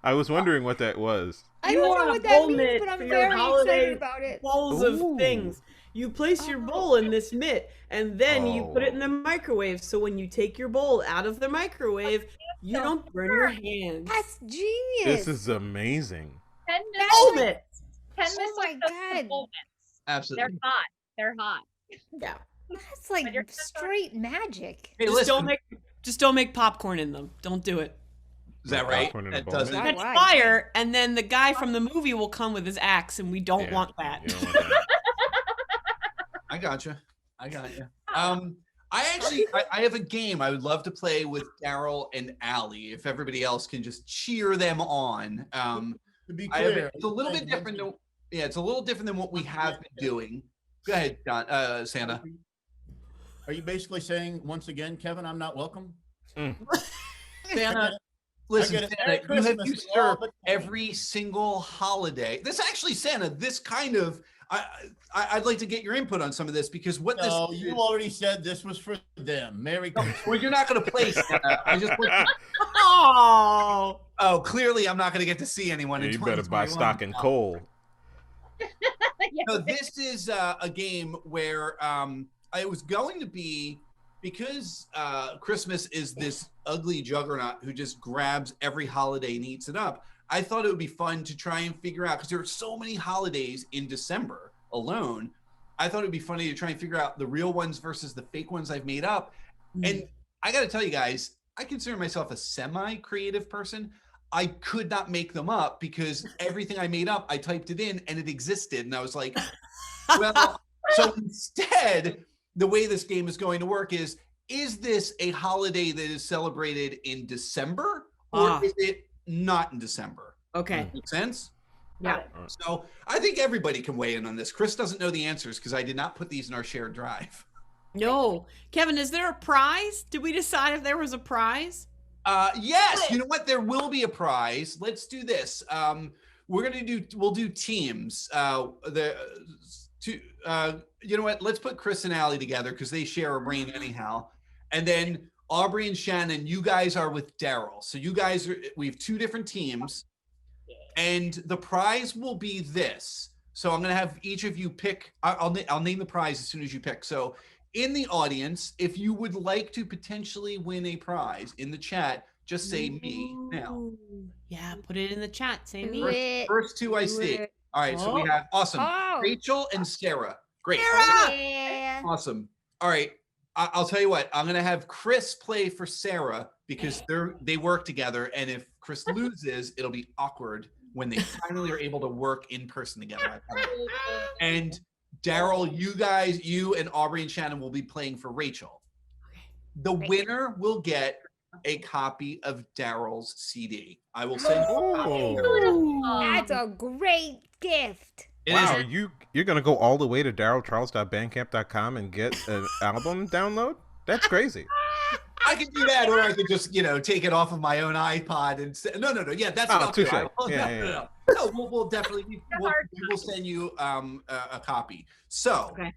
I was wondering what that was. I You don't know want a what that bowl means, mitt but I'm for your very holiday excited about it. Bowls Ooh. of things. You place your bowl in this mitt, and then you put it in the Oh. microwave. So when you take your bowl out of the microwave, you don't burn your hands. That's genius. This is amazing. 10 bowl minutes. mitt. 10 Oh minutes. my God. Absolutely. They're hot. They're hot. Yeah. That's like But you're- straight magic. Hey, Just listen, don't make popcorn in them. Don't do it. is that right? Popcorn in a That bowl. doesn't. Right. Catch fire, and then the guy from the movie will come with his axe, and we don't Yeah. want that. You don't want that. I gotcha. I have a game I would love to play with Daryl and Alli, if everybody else can just cheer them on. To be I have clear, it's a little bit different than it's a little different than what we have been doing. Go ahead, John, Santa. Are you basically saying once again, Kevin, I'm not welcome? Santa, listen, get it. Santa, Merry you have Christmas usurped to all, but- every single holiday. This actually, Santa, this kind of I'd like to get your input on some of this, because what No, this you already said this was for them. Merry Christmas. well, you're not going to play Santa. I just Oh. oh, clearly I'm not going to get to see anyone. in You better buy 2021. stock in coal. No, this is a game where it was going to be, because Christmas is this ugly juggernaut who just grabs every holiday and eats it up. I thought it would be fun to try and figure out, because there are so many holidays in December alone. I thought it would be funny to try and figure out the real ones versus the fake ones I've made up. And I got to tell you guys, I consider myself a semi-creative person. I could not make them up, because everything I made up, I typed it in and it existed. And I was like, well, so instead, the way this game is going to work is this a holiday that is celebrated in December, or is it not in December? Okay. Make sense? Yeah. So I think everybody can weigh in on this. Chris doesn't know the answers because I did not put these in our shared drive. No. Kevin, is there a prize? Did we decide if there was a prize? Yes, you know what? There will be a prize. Let's do this. We'll do teams. You know what? Let's put Chris and Alli together because they share a brain anyhow. And then Aubrie and Shannon, you guys are with Daryl. So we have two different teams, and the prize will be this. So I'm going to have each of you pick. I'll name the prize as soon as you pick. So in the audience, if you would like to potentially win a prize in the chat, just say me now. Ooh. Yeah, put it in the chat. Say Do me. it. First two I Do see. it. All right, so we have awesome. Oh. Rachel and Sarah. Great. Yeah. Awesome. All right. I'll tell you what. I'm gonna have Chris play for Sarah because they work together, and if Chris loses, it'll be awkward when they finally are able to work in person together. And Daryl, you and Aubrie and Shannon will be playing for Rachel. The winner will get a copy of Daryl's CD. I will send you a copy. That's a great gift. It Wow, is- you're gonna go all the way to darylcharles.bandcamp.com and get an album download? That's crazy. I could do that, or I could just, take it off of my own iPod and say, no. Yeah, that's Oh, what I'll do. touche. No. We'll definitely we'll send you a copy. So, Okay.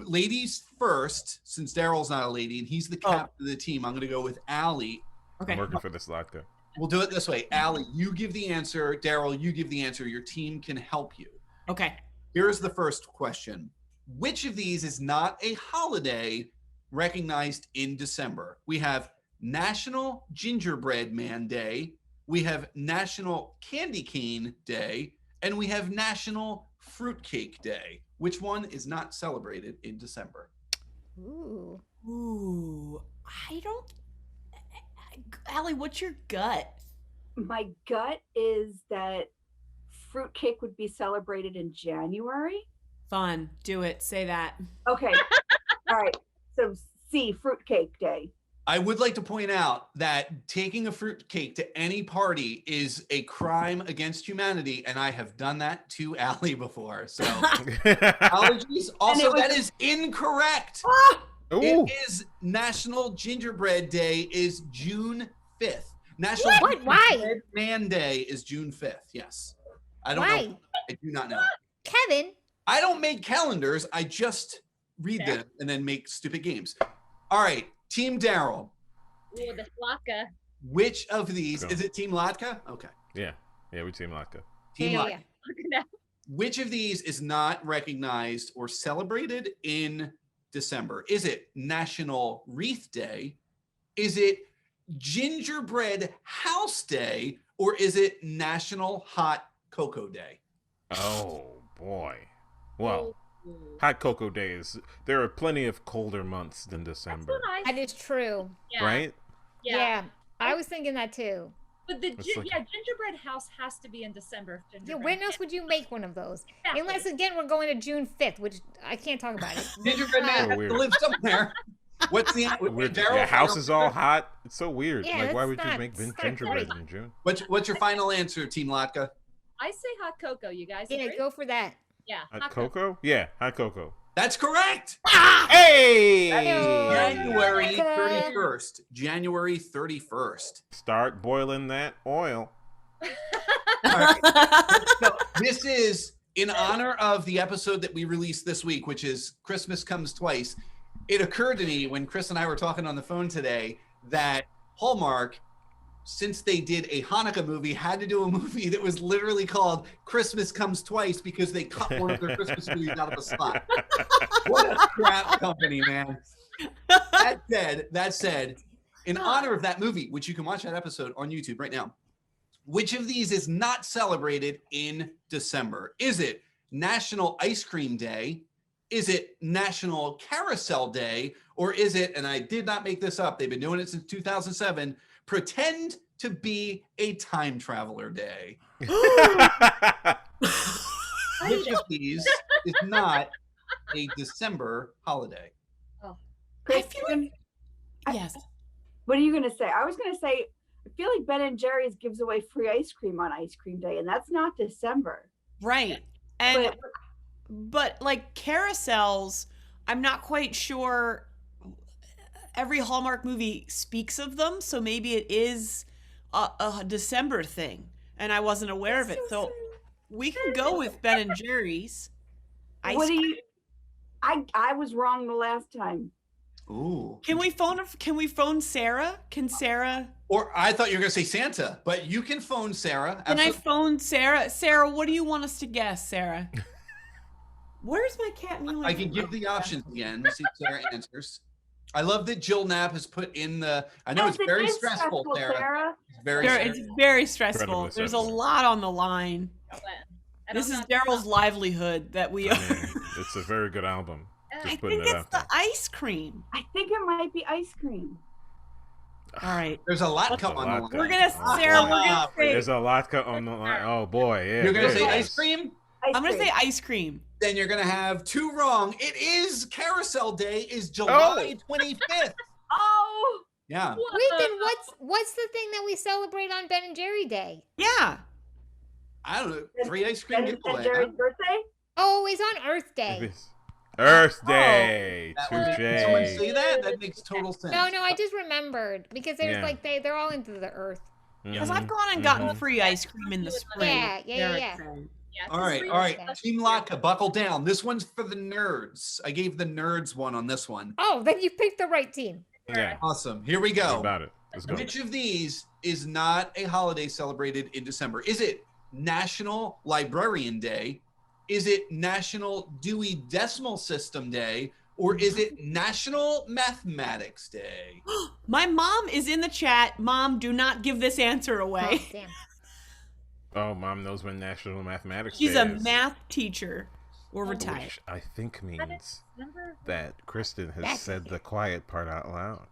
ladies first, since Daryl's not a lady and he's the captain of the team. I'm going to go with Alli. Okay. I'm working for this vodka. We'll do it this way. Alli, you give the answer. Daryl, you give the answer. Your team can help you. Okay. Here's the first question. Which of these is not a holiday recognized in December. We have National Gingerbread Man Day, we have National Candy Cane Day, and we have National Fruitcake Day. Which one is not celebrated in December? Ooh, I don't. Allie, what's your gut? My gut is that fruitcake would be celebrated in January. Fun. Do it. Say that. Okay. All right. So C, Fruitcake Day. I would like to point out that taking a fruitcake to any party is a crime against humanity, and I have done that to Allie before. So apologies. Also, that is incorrect. It is National Gingerbread Day is June 5th. National Gingerbread Man Day is June 5th. Yes. I don't know. I do not know. Kevin. I don't make calendars. I just read them and then make stupid games. All right. Team Daryl. Ooh, the Latka. Which of these is it? Team Latka? Okay. Yeah, we Team Latka. Team Latka. Which of these is not recognized or celebrated in December? Is it National Wreath Day? Is it Gingerbread House Day? Or is it National Hot Cocoa Day? Oh boy. Well, Hot Cocoa Day is. There are plenty of colder months than December. That is true. Yeah. Right? Yeah. I was thinking that too. But gingerbread house has to be in December. Yeah, when else would you make one of those? Exactly. Unless, again, we're going to June 5th, which I can't talk about it. Gingerbread man has to live somewhere. What's the your house is all hot? It's so weird. Yeah, like, why would you make gingerbread in June? What's your final answer, Team Latka? I say hot cocoa, you guys. Yeah, go for that. Yeah. Hot cocoa? Yeah, hot cocoa. That's correct. Hey! January 31st. January 31st. Start boiling that oil. Right. So this is in honor of the episode that we released this week, which is Christmas Comes Twice. It occurred to me when Chris and I were talking on the phone today that Hallmark, since they did a Hanukkah movie, had to do a movie that was literally called Christmas Comes Twice because they cut one of their Christmas movies out of a slot. What a crap company, man. That said, in honor of that movie, which you can watch that episode on YouTube right now, which of these is not celebrated in December? Is it National Ice Cream Day? Is it National Carousel Day? Or is it, and I did not make this up, they've been doing it since 2007, Pretend to be a Time Traveler Day? Which of these is not a December holiday? Oh, yes. What are you going to say? I was going to say, I feel like Ben & Jerry's gives away free ice cream on Ice Cream Day, and that's not December. Right. And but like carousels, I'm not quite sure. Every Hallmark movie speaks of them, so maybe it is a December thing, and I wasn't aware of it. So we can go with Ben & Jerry's. I was wrong the last time. Ooh. Can we phone Sarah? Can Sarah? Or I thought you were going to say Santa, but you can phone Sarah. Can I phone Sarah? Sarah, what do you want us to guess, Sarah? Where's my cat mewing? I can give the options again. See if Sarah answers. I love that Jill Knapp has put in the. I know it's very stressful, Sarah. It's very stressful. There's a lot on the line. This is Daryl's livelihood that we are. It's a very good album. I think it's the ice cream. I think it might be ice cream. All right. There's a lot coming on the line. We're gonna, Sarah. We're gonna say. There's a lot on the line. Oh boy, yeah. You're gonna say ice cream? I'm gonna say ice cream. Then you're gonna have two wrong. It is Carousel Day. Is July 25th. Oh. Yeah. Wait, then what's the thing that we celebrate on Ben & Jerry Day? Yeah. I don't know. Free ice cream giveaway. Ben & Jerry's birthday? Oh, it's on Earth Day. Earth Day. Touche. Someone say that? That makes total sense. No, I just remembered because there's like they're all into the Earth. Because I've gone and gotten free ice cream in the spring. Yeah. All right. Team Latka, buckle down. This one's for the nerds. I gave the nerds one on this one. Oh, then you picked the right team. Yeah. Awesome. Here we go. What about it? Let's go. Which of these is not a holiday celebrated in December? Is it National Librarian Day? Is it National Dewey Decimal System Day? or is it National Mathematics Day? My mom is in the chat. Mom, do not give this answer away. Oh, damn. Oh, Mom knows when National Mathematics She's Day a is. math teacher or retired. Which I think means Remember? that Kristin has That's said the quiet part out loud.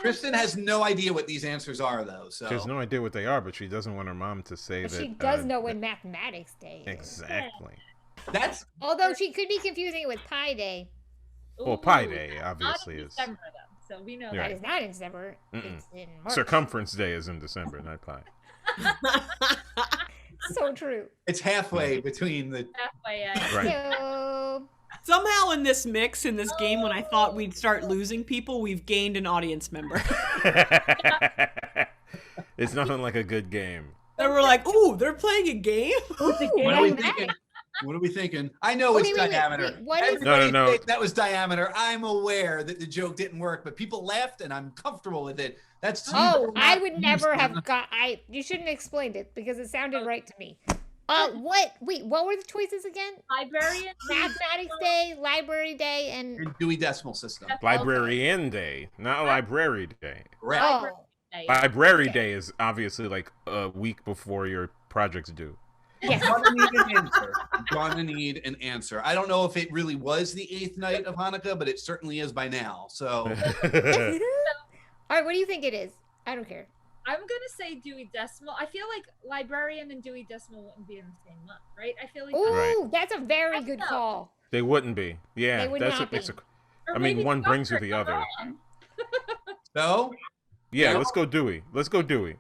Kristin has no idea what these answers are, though. So She has no idea what they are, but she doesn't want her mom to say But that. she does know when Mathematics Day is. Exactly. that's Although she could be confusing it with Pi Day. Well, Pi Ooh, Day it's obviously not in is. December, though, so we know Yeah. That is not in December. Mm-mm. It's in March. Circumference Day is in December, not Pi. So true. it's halfway between the. halfway. Right. So, Somehow in this mix, in this game, when I thought we'd start losing people, we've gained an audience member. It's nothing like a good game. They were like, ooh, they're playing a game? What are we thinking? What are we thinking? I know it's Wait, diameter. what is- Everybody No. thinks that was diameter. I'm aware that the joke didn't work, but people laughed, and I'm comfortable with it. That's oh, I would never have got. You shouldn't have explained it because it sounded right to me. What were the choices again? Librarian. Mathematics Day, Library Day, and And Dewey Decimal System. Librarian Day, not Library Day. Correct. oh, Library Okay. Day is obviously like a week before your project's due. yes. I'm gonna need an answer. I'm gonna need an answer. I don't know if it really was the 8th night of Hanukkah, but it certainly is by now. So All right, what do you think it is? I don't care. I'm gonna say Dewey Decimal. I feel like Librarian and Dewey Decimal wouldn't be in the same month, right? I feel like Ooh, Right. that's a very good call. They wouldn't be. Yeah, They would that's not what makes be. it. or I mean, maybe one the brings you other the other. wrong. so Yeah, Yeah. let's go Dewey. Let's go Dewey.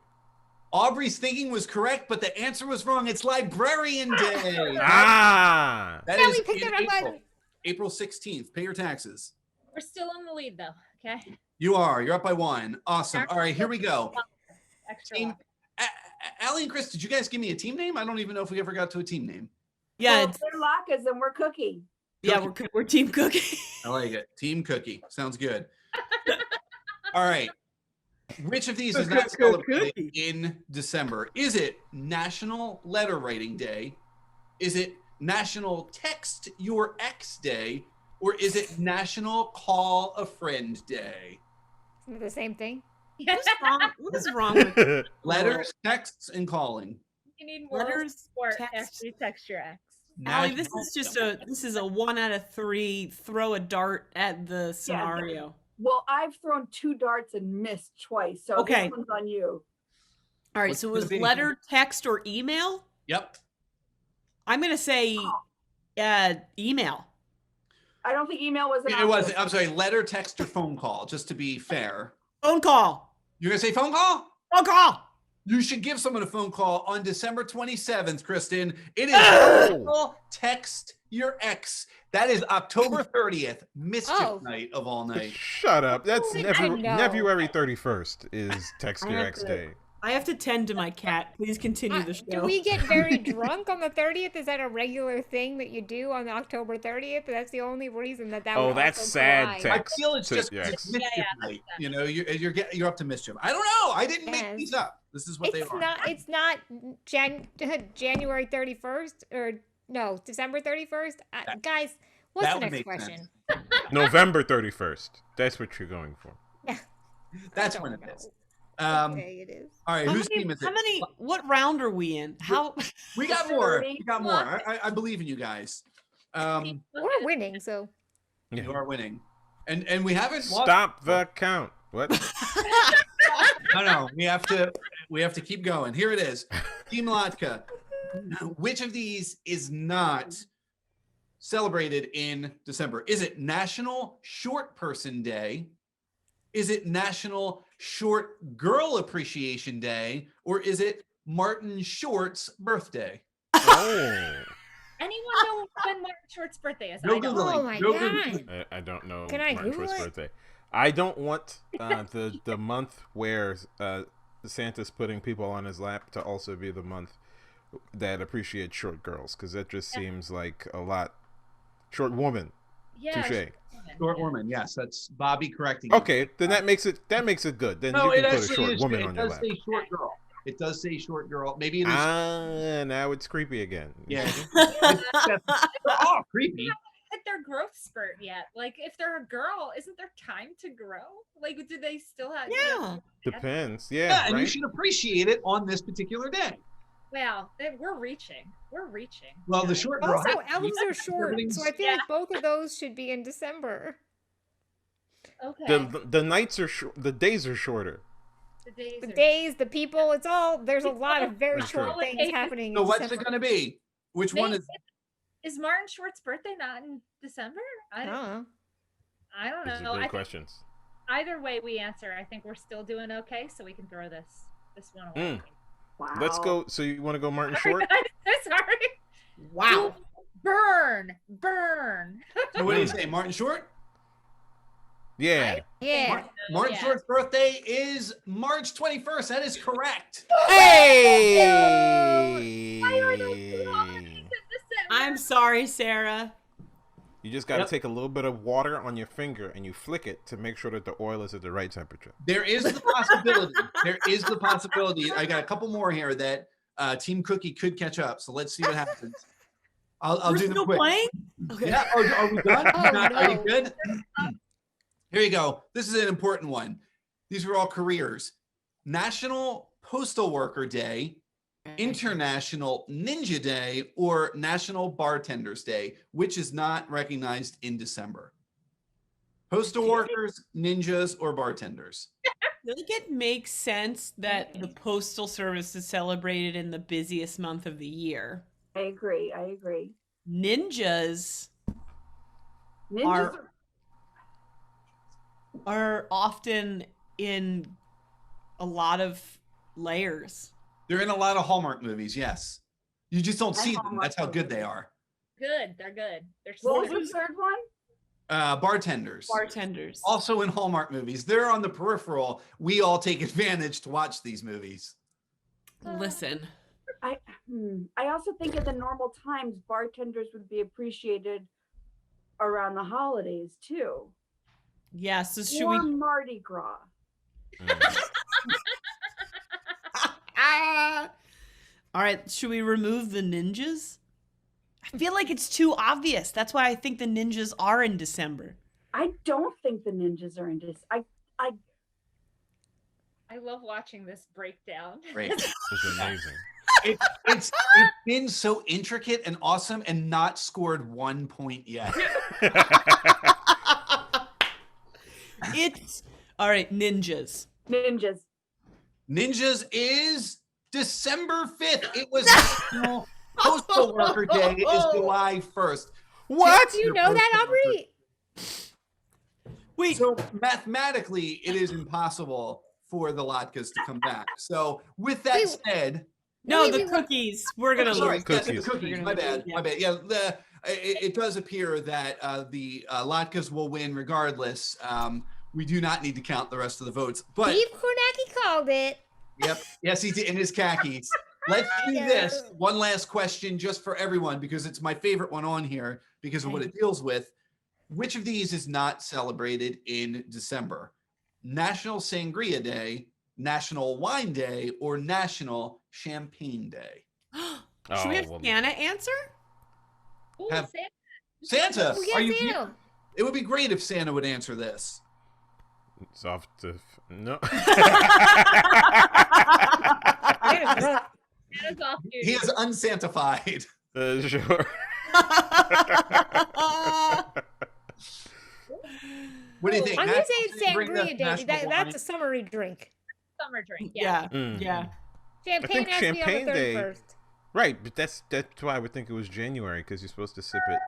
Aubrey's thinking was correct, but the answer was wrong. It's Librarian Day. Ah! That Yeah, is we picked in it up April. on- April 16th. Pay your taxes. We're still in the lead though. Okay. You are. You're up by 1. Awesome. All right, here we go. Extra. Team, luck. Allie and Chris, did you guys give me a team name? I don't even know if we ever got to a team name. Yeah, Well, it's, they're latkes and we're cookie. yeah, we're Team Cookie. I like it. Team Cookie. Sounds good. All right. Which of these is not celebrated in December? Is it National Letter Writing Day? Is it National Text Your Ex Day? Or is it National Call a Friend Day? Isn't it the same thing? What's wrong? What is wrong with Letters, texts, and calling. You need more letters, support text? after you text your ex. Allie, this is just a 1 out of 3 throw a dart at the scenario. Well, I've thrown 2 darts and missed twice, so Okay. this one's on you. All right, What's so it gonna was be? letter, text, or email? Yep. I'm gonna say email. I don't think email was an It was, option. I'm sorry, letter, text, or phone call, just to be fair. Phone call. You're going to say phone call? Phone call. You should give someone a phone call on December 27th, Kristin. It is Oh. National Text Your Ex. That is October 30th, Mischief Oh. Night of all night. Shut up. That's I know. February 31st is Text I Your have Ex to- Day. I have to tend to my cat. Please continue the Do show. we get very drunk on the 30th? Is that a regular thing that you do on October 30th? That's the only reason that Oh, would that's also sad collide. text. I feel it's to just your it's ex. Mischief Yeah, Night. You know, you're up to mischief. I don't know. I didn't make Yes. these up. This is what they It's are. not. It's not January 31st or no December 31st. Guys, what's that the would next make question? November 31st. That's what you're going for. That's I when don't it is. know. Okay, It is. All right, How whose many, team is how it? many? What round are we in? How? We got more. 30. We got more. I believe in you guys. We're winning, so You are winning, and we haven't lost. Stop the count. What? No. We have to keep going. Here it is. Team Latka. Which of these is not celebrated in December? Is it National Short Person Day? Is it National Short Girl Appreciation Day? Or is it Martin Short's birthday? Oh. Anyone know when Martin Short's birthday is? No I don't. Googling. Oh my No God. Googling. I don't know Can I Martin Google Short's it? birthday. I don't want the month where Santa's putting people on his lap to also be the month that appreciates short girls, because that just seems like a lot. Short woman. Yeah. Touche. Short woman. Yes, that's Bobby correcting. Okay, then that makes it good. Then No, you it can put a actually short is. woman It on your does lap. say short girl. It does say short girl. Maybe it is. Now it's creepy again. Yeah. Oh, creepy. hit their growth spurt yet. Like, if they're a girl, isn't there time to grow? Like, do they still have? Yeah. Depends. Yeah, Yeah, and you right? should appreciate it on this particular day. Well, we're reaching. We're reaching. Well, the short girl. Also, has to be- elves are short, so I feel like both of those should be in December. Okay. The nights are the days are shorter. The days, the people, it's all, there's a lot of very That's short true. things happening So in what's December. it going to be? Which one Is Martin Short's birthday not in December? I don't know. These are great questions. Either way we answer, I think we're still doing okay, so we can throw this one away. Wow. Let's go. So you want to go Martin Short? I'm sorry. Wow. Burn. So what do you say, Martin Short? Yeah. Yeah. Martin Short's birthday is March 21st. That is correct. Hey! I'm sorry, Sarah. You just got to take a little bit of water on your finger and you flick it to make sure that the oil is at the right temperature. There is the possibility. I got a couple more here that Team Cookie could catch up. So let's see what happens. I'll We're do them still quick. playing? Okay. Yeah. Are we done? Oh, Are you no. good? Here you go. This is an important one. These are all careers. National Postal Worker Day, International Ninja Day, or National Bartenders Day, which is not recognized in December. Postal workers, ninjas, or bartenders. I think it makes sense that the Postal Service is celebrated in the busiest month of the year. I agree. Ninjas Ninjas are often in a lot of layers. They're in a lot of Hallmark movies, yes. You just don't see them. Hallmark That's how good they movies. are. Good. They're good. They're What so was the third one? Bartenders. Bartenders. Also in Hallmark movies. They're on the peripheral. We all take advantage to watch these movies. Listen. I also think at the normal times, bartenders would be appreciated around the holidays too. Yeah, so should Or we Mardi Gras. All right, should we remove the ninjas? I feel like it's too obvious. That's why I think the ninjas are in December. I don't think the ninjas are in this. I love watching this breakdown. Great. It's amazing. It's been so intricate and awesome and not scored 1 point yet. It's all right, ninjas. Ninjas is December 5th. It was National Postal Worker Day. It is July 1st. What? Do you know that, Aubrie? Wait, So mathematically, it is impossible for the latkes to come back. So with that Wait. said, no, wait, the wait. cookies. We're gonna sorry, lose. yeah, Cookies. the cookies. My bad. My bad. Yeah, it does appear that the latkes will win regardless. We do not need to count the rest of the votes. But Steve Kornacki called it. yep, yes, he did in his khakis. Let's do this. One last question just for everyone because it's my favorite one on here because of what it deals with. Which of these is not celebrated in December? National Sangria Day, National Wine Day, or National Champagne Day? Should we have well, Santa answer? Ooh, Have- Santa. Santa, Who are gets you? Santa? It would be great if Santa would answer this. It's off to no. Santa's off duty. He is unsantified. Sure. What do you think? I'm gonna National say it's Sangria, Sangria Day. National That's Wine? a summery drink. Summer drink. Yeah. Yeah, Mm. yeah. Champagne think has to be on Champagne the Day- 31st. Right, but that's why I would think it was January because you're supposed to sip it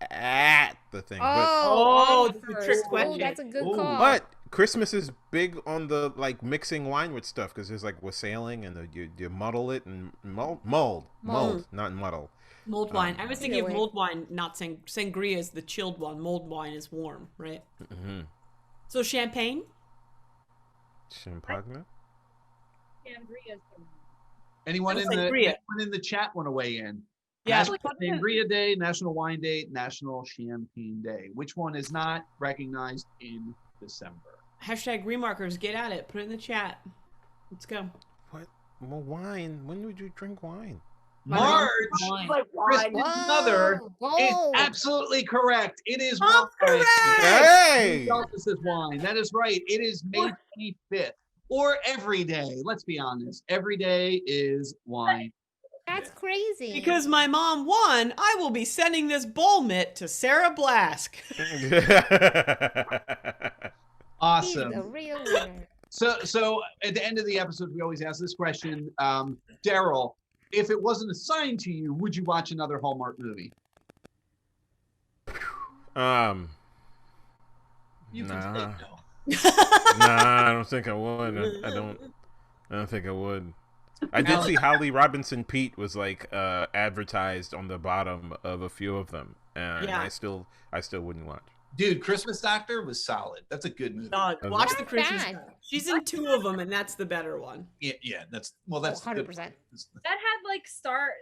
at the thing. Oh, on that's a the trick first. question. Oh, that's a good Ooh. call. But Christmas is big on the like mixing wine with stuff because there's like wassailing and you muddle it and mold, not muddle. Mulled wine. I was thinking of Either way. mulled wine, not sangria is the chilled one. Mulled wine is warm, right? Mm-hmm. So champagne? Champagne. Sangria's the Anyone in Sangria. the chat want to weigh in? Yeah. National Sangria Day, National Wine Day, National Champagne Day. Which one is not recognized in December? Hashtag remarkers, get at it. Put it in the chat. Let's go. What? Well, wine. When would you drink wine? March. Like Kristen's wine. mother is Gold. absolutely correct. It is Oh, wine. correct. Hey! Who else says wine? That is right. It is May 25th. Or every day. Let's be honest. Every day is wine. That's crazy. Because my mom won, I will be sending this bowl mitt to Sarah Blask. Awesome. He's a real winner. So at the end of the episode, we always ask this question. Daryl, if it wasn't assigned to you, would you watch another Hallmark movie? You can say no. Nah, I don't think I would. I don't think I would. I did see Holly Robinson Pete was like advertised on the bottom of a few of them, and Yeah. I still wouldn't watch. Dude, Christmas Doctor was solid. That's a good movie. Dog, watch the Not Christmas. bad. She's in 2 of them, and that's the better one. Yeah, that's 100%. good. That had like Star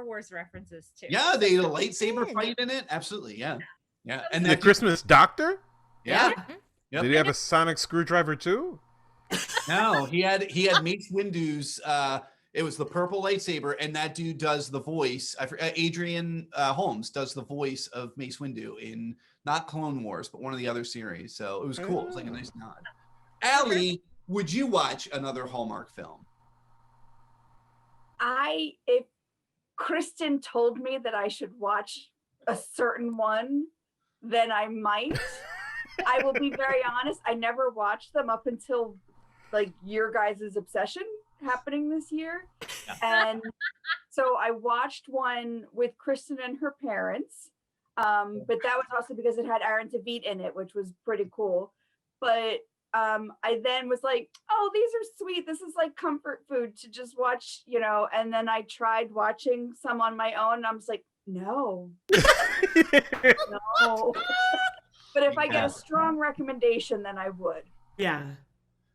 Wars references too. Yeah, they had a lightsaber fight in it. Absolutely, yeah. And The that Christmas Doctor? yeah. Did he have a sonic screwdriver too? No, he had Mace Windu's. It was the purple lightsaber, and that dude does the voice. Adrian Holmes does the voice of Mace Windu in not Clone Wars, but one of the other series. So it was cool. It was like a nice nod. Alli, would you watch another Hallmark film? If Kristin told me that I should watch a certain one, then I might. I will be very honest. I never watched them up until like your guys' obsession happening this year. And so I watched one with Kristin and her parents. But that was also because it had Aaron Tveit in it, which was pretty cool. But I then was like, oh, these are sweet. This is like comfort food to just watch, and then I tried watching some on my own. And I was like, no. No. But if I get a strong recommendation, then I would. Yeah.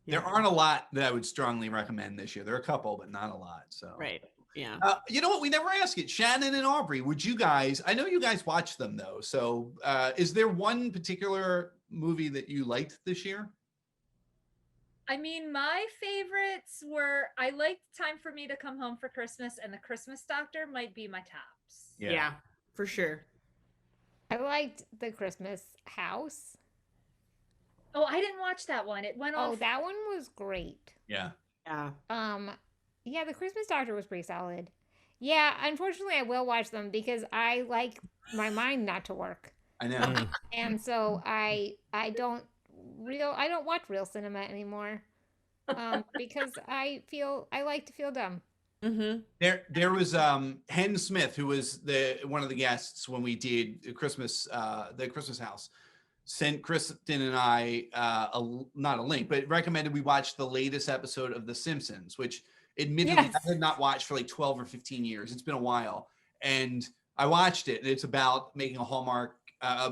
There aren't a lot that I would strongly recommend this year. There are a couple, but not a lot. So Right. Yeah. You know what? We never ask it. Shannon and Aubrie, would you guys? I know you guys watch them though. So is there one particular movie that you liked this year? I mean, my favorites were I liked Time for Me to Come Home for Christmas, and The Christmas Doctor might be my tops. Yeah, for sure. I liked The Christmas House. Oh, I didn't watch that one. It went Oh, off. that one was great. Yeah. Yeah. Yeah, The Christmas Doctor was pretty solid. Yeah, unfortunately, I will watch them because I like my mind not to work, I know. and so I don't watch real cinema anymore, because I like to feel dumb. Mm-hmm. There was Hen Smith, who was one of the guests when we did the Christmas House, sent Kristin and I not a link, but recommended we watch the latest episode of The Simpsons, which admittedly Yes. I had not watched for like 12 or 15 years. It's been a while, and I watched it. And it's about making a Hallmark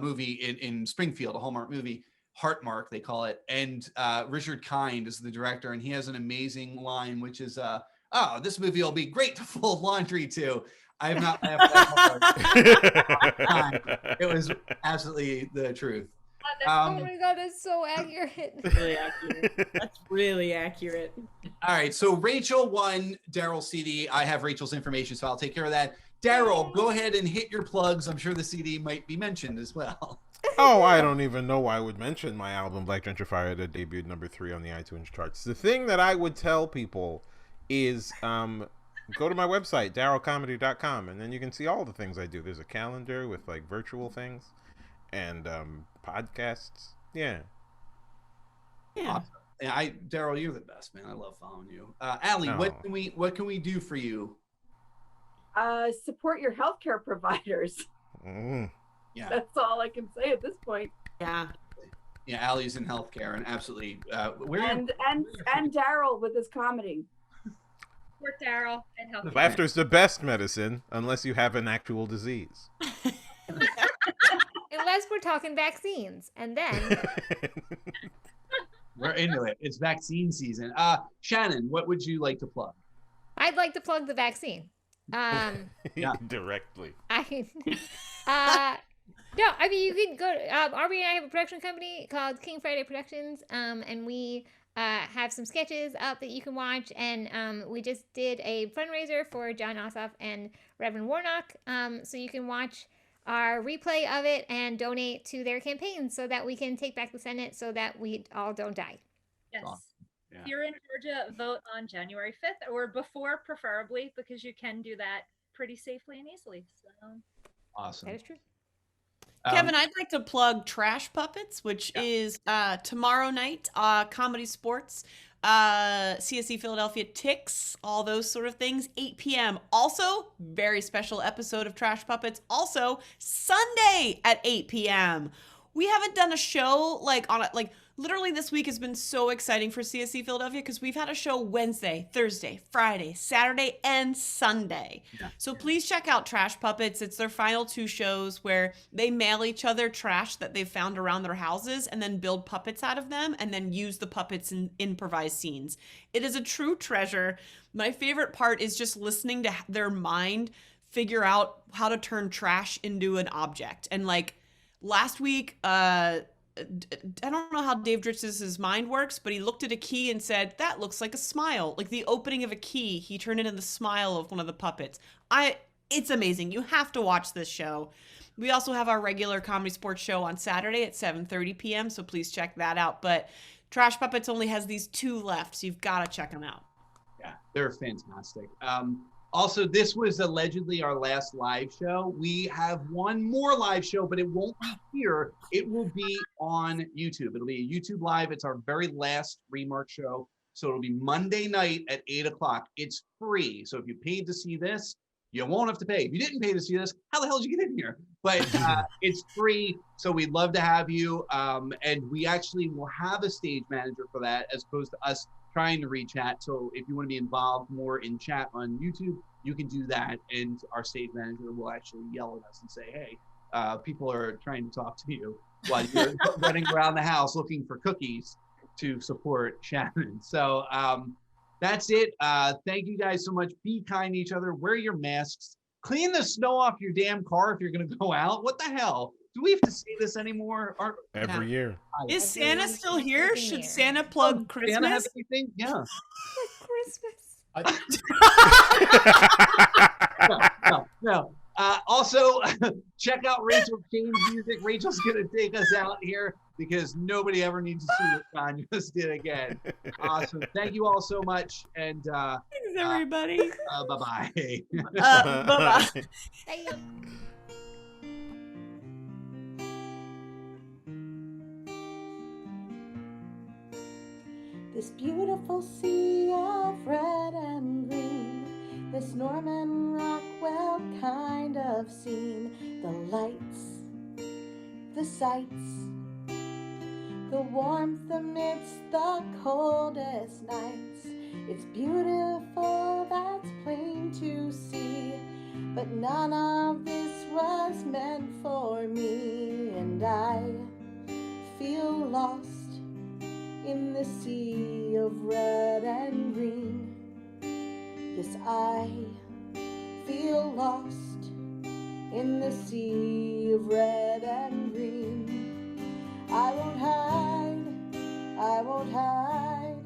movie in Springfield, a Hallmark movie. Heartmark, they call it. And Richard Kind is the director, and he has an amazing line, which is, oh, this movie will be great to fold laundry to. I have not laughed that hard. It was absolutely the truth. Oh my god, that's so accurate. Really accurate. That's really accurate. All right, so Rachel won Daryl's CD. I have Rachel's information, so I'll take care of that. Daryl, go ahead and hit your plugs. I'm sure the CD might be mentioned as well. Oh, I don't even know why I would mention my album Black Gentrifier that debuted number 3 on the iTunes charts. The thing that I would tell people is go to my website, darylcomedy.com, and then you can see all the things I do. There's a calendar with like virtual things and podcasts. Yeah. Yeah. Yeah, Daryl, you're the best, man. I love following you. Alli, Oh. what can we do for you? Support your healthcare providers. Mm. Yeah, That's all I can say at this point. Yeah. yeah. Alli's in healthcare, and absolutely. And Daryl with his comedy. Support Daryl and help. Laughter's the best medicine unless you have an actual disease. Unless we're talking vaccines, and then We're into it. It's vaccine season. Shannon, what would you like to plug? I'd like to plug the vaccine. Yeah. Directly. No, I mean, you can go to, Aubrie and I have a production company called King Friday Productions, and we have some sketches up that you can watch. And we just did a fundraiser for John Ossoff and Reverend Warnock. So you can watch our replay of it and donate to their campaign so that we can take back the Senate so that we all don't die. Yes. Awesome. Yeah. If you're in Georgia, vote on January 5th or before, preferably, because you can do that pretty safely and easily. So Awesome. That is true. Kevin, I'd like to plug Trash Puppets, which is tomorrow night, ComedySportz, CSE Philadelphia, Ticks, all those sort of things, 8 p.m. Also, very special episode of Trash Puppets, also Sunday at 8 p.m. We haven't done a show literally this week has been so exciting for CSE Philadelphia because we've had a show Wednesday, Thursday, Friday, Saturday, and Sunday. Yeah. So please check out Trash Puppets. It's their final 2 shows where they mail each other trash that they've found around their houses and then build puppets out of them and then use the puppets in improvised scenes. It is a true treasure. My favorite part is just listening to their mind figure out how to turn trash into an object. And last week, I don't know how Dave Dritz's mind works, but he looked at a key and said, that looks like a smile. Like the opening of a key, he turned it into the smile of one of the puppets. It's amazing. You have to watch this show. We also have our regular ComedySportz show on Saturday at 7:30 p.m., so please check that out. But Trash Puppets only has these 2 left, so you've got to check them out. Yeah, they're fantastic. Also, this was allegedly our last live show. We have one more live show, but it won't be here. It will be on YouTube. It'll be a YouTube live. It's our very last Remark show. So it'll be Monday night at 8 o'clock. It's free. So if you paid to see this, you won't have to pay. If you didn't pay to see this, how the hell did you get in here? But it's free. So we'd love to have you. And we actually will have a stage manager for that as opposed to us trying to read chat. So if you want to be involved more in chat on YouTube, you can do that. And our stage manager will actually yell at us and say, hey, people are trying to talk to you while you're running around the house looking for cookies to support Shannon. So that's it. Thank you guys so much. Be kind to each other. Wear your masks. Clean the snow off your damn car if you're going to go out. What the hell? Do we have to say this anymore? Every year. Is Santa still here? Should Santa plug Christmas? Santa have anything? Yeah. Christmas. No. Also, check out Rachel Schain's music. Rachel's going to take us out here because nobody ever needs to see what John just did again. Awesome. Thank you all so much. And thanks, everybody. Bye-bye. Bye-bye. This beautiful sea of red and green, this Norman Rockwell kind of scene, the lights, the sights, the warmth amidst the coldest nights. It's beautiful, that's plain to see, but none of this was meant for me, and I feel lost in the sea of red and green. Yes, I feel lost in the sea of red and green. I won't hide,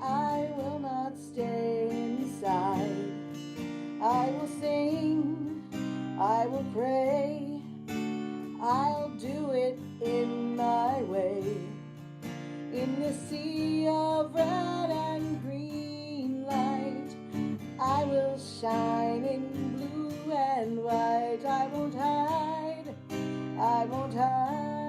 I will not stay inside. I will sing, I will pray, I'll do it in my way. In the sea of red and green light, I will shine in blue and white. I won't hide, I won't hide.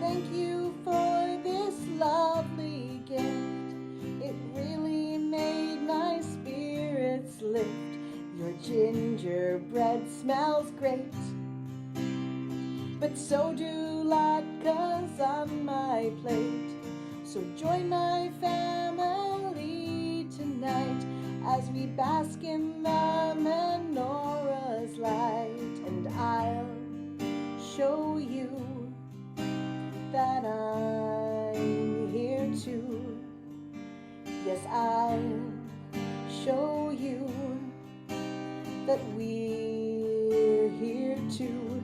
Thank you for this lovely gift. It really made my spirits lift. Your gingerbread smells great, but so do latkes on my plate. So join my family tonight as we bask in the menorah's light, and I'll show you that I'm here too. Yes, I'll show you that we're here too.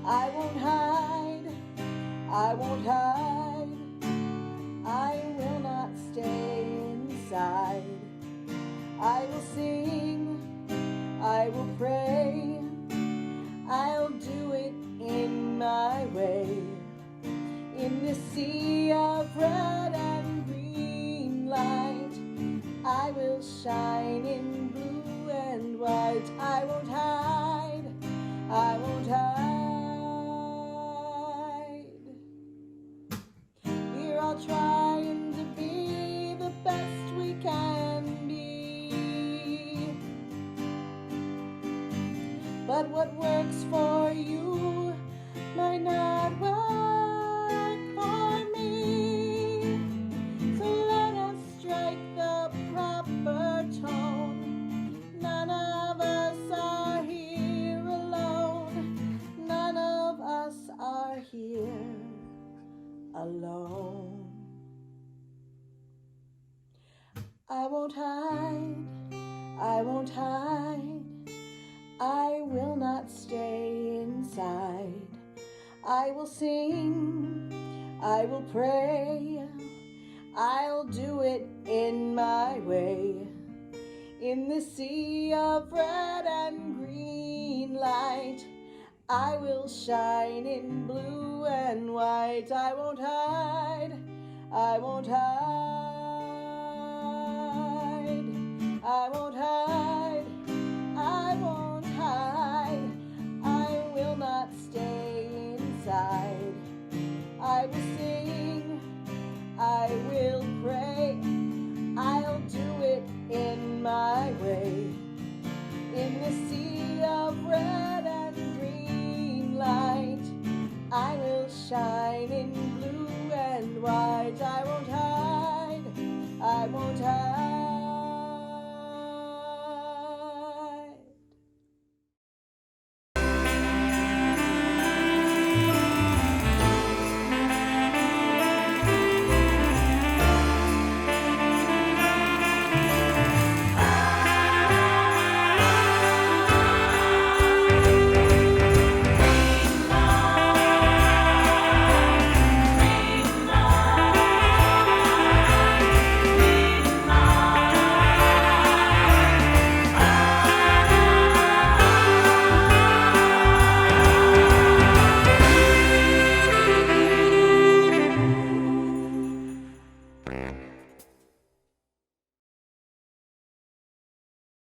I won't hide, I won't hide, I will not stay inside. I will sing, I will pray, I'll do it in my way. In the sea of red and green light, I will shine in blue and white. I won't hide, I won't hide. We're all trying to be the best we can be. But what works for you might not work for me. So let us strike the proper tone. None of us are here alone. None of us are here alone. I won't hide, I won't hide, I will not stay inside. I will sing, I will pray, I'll do it in my way. In the sea of red and green light, I will shine in blue and white. I won't hide, I won't hide, I won't hide, I won't hide, I will not stay inside. I will sing, I will pray, I'll do it in my way. In the sea of red and green light, I will shine in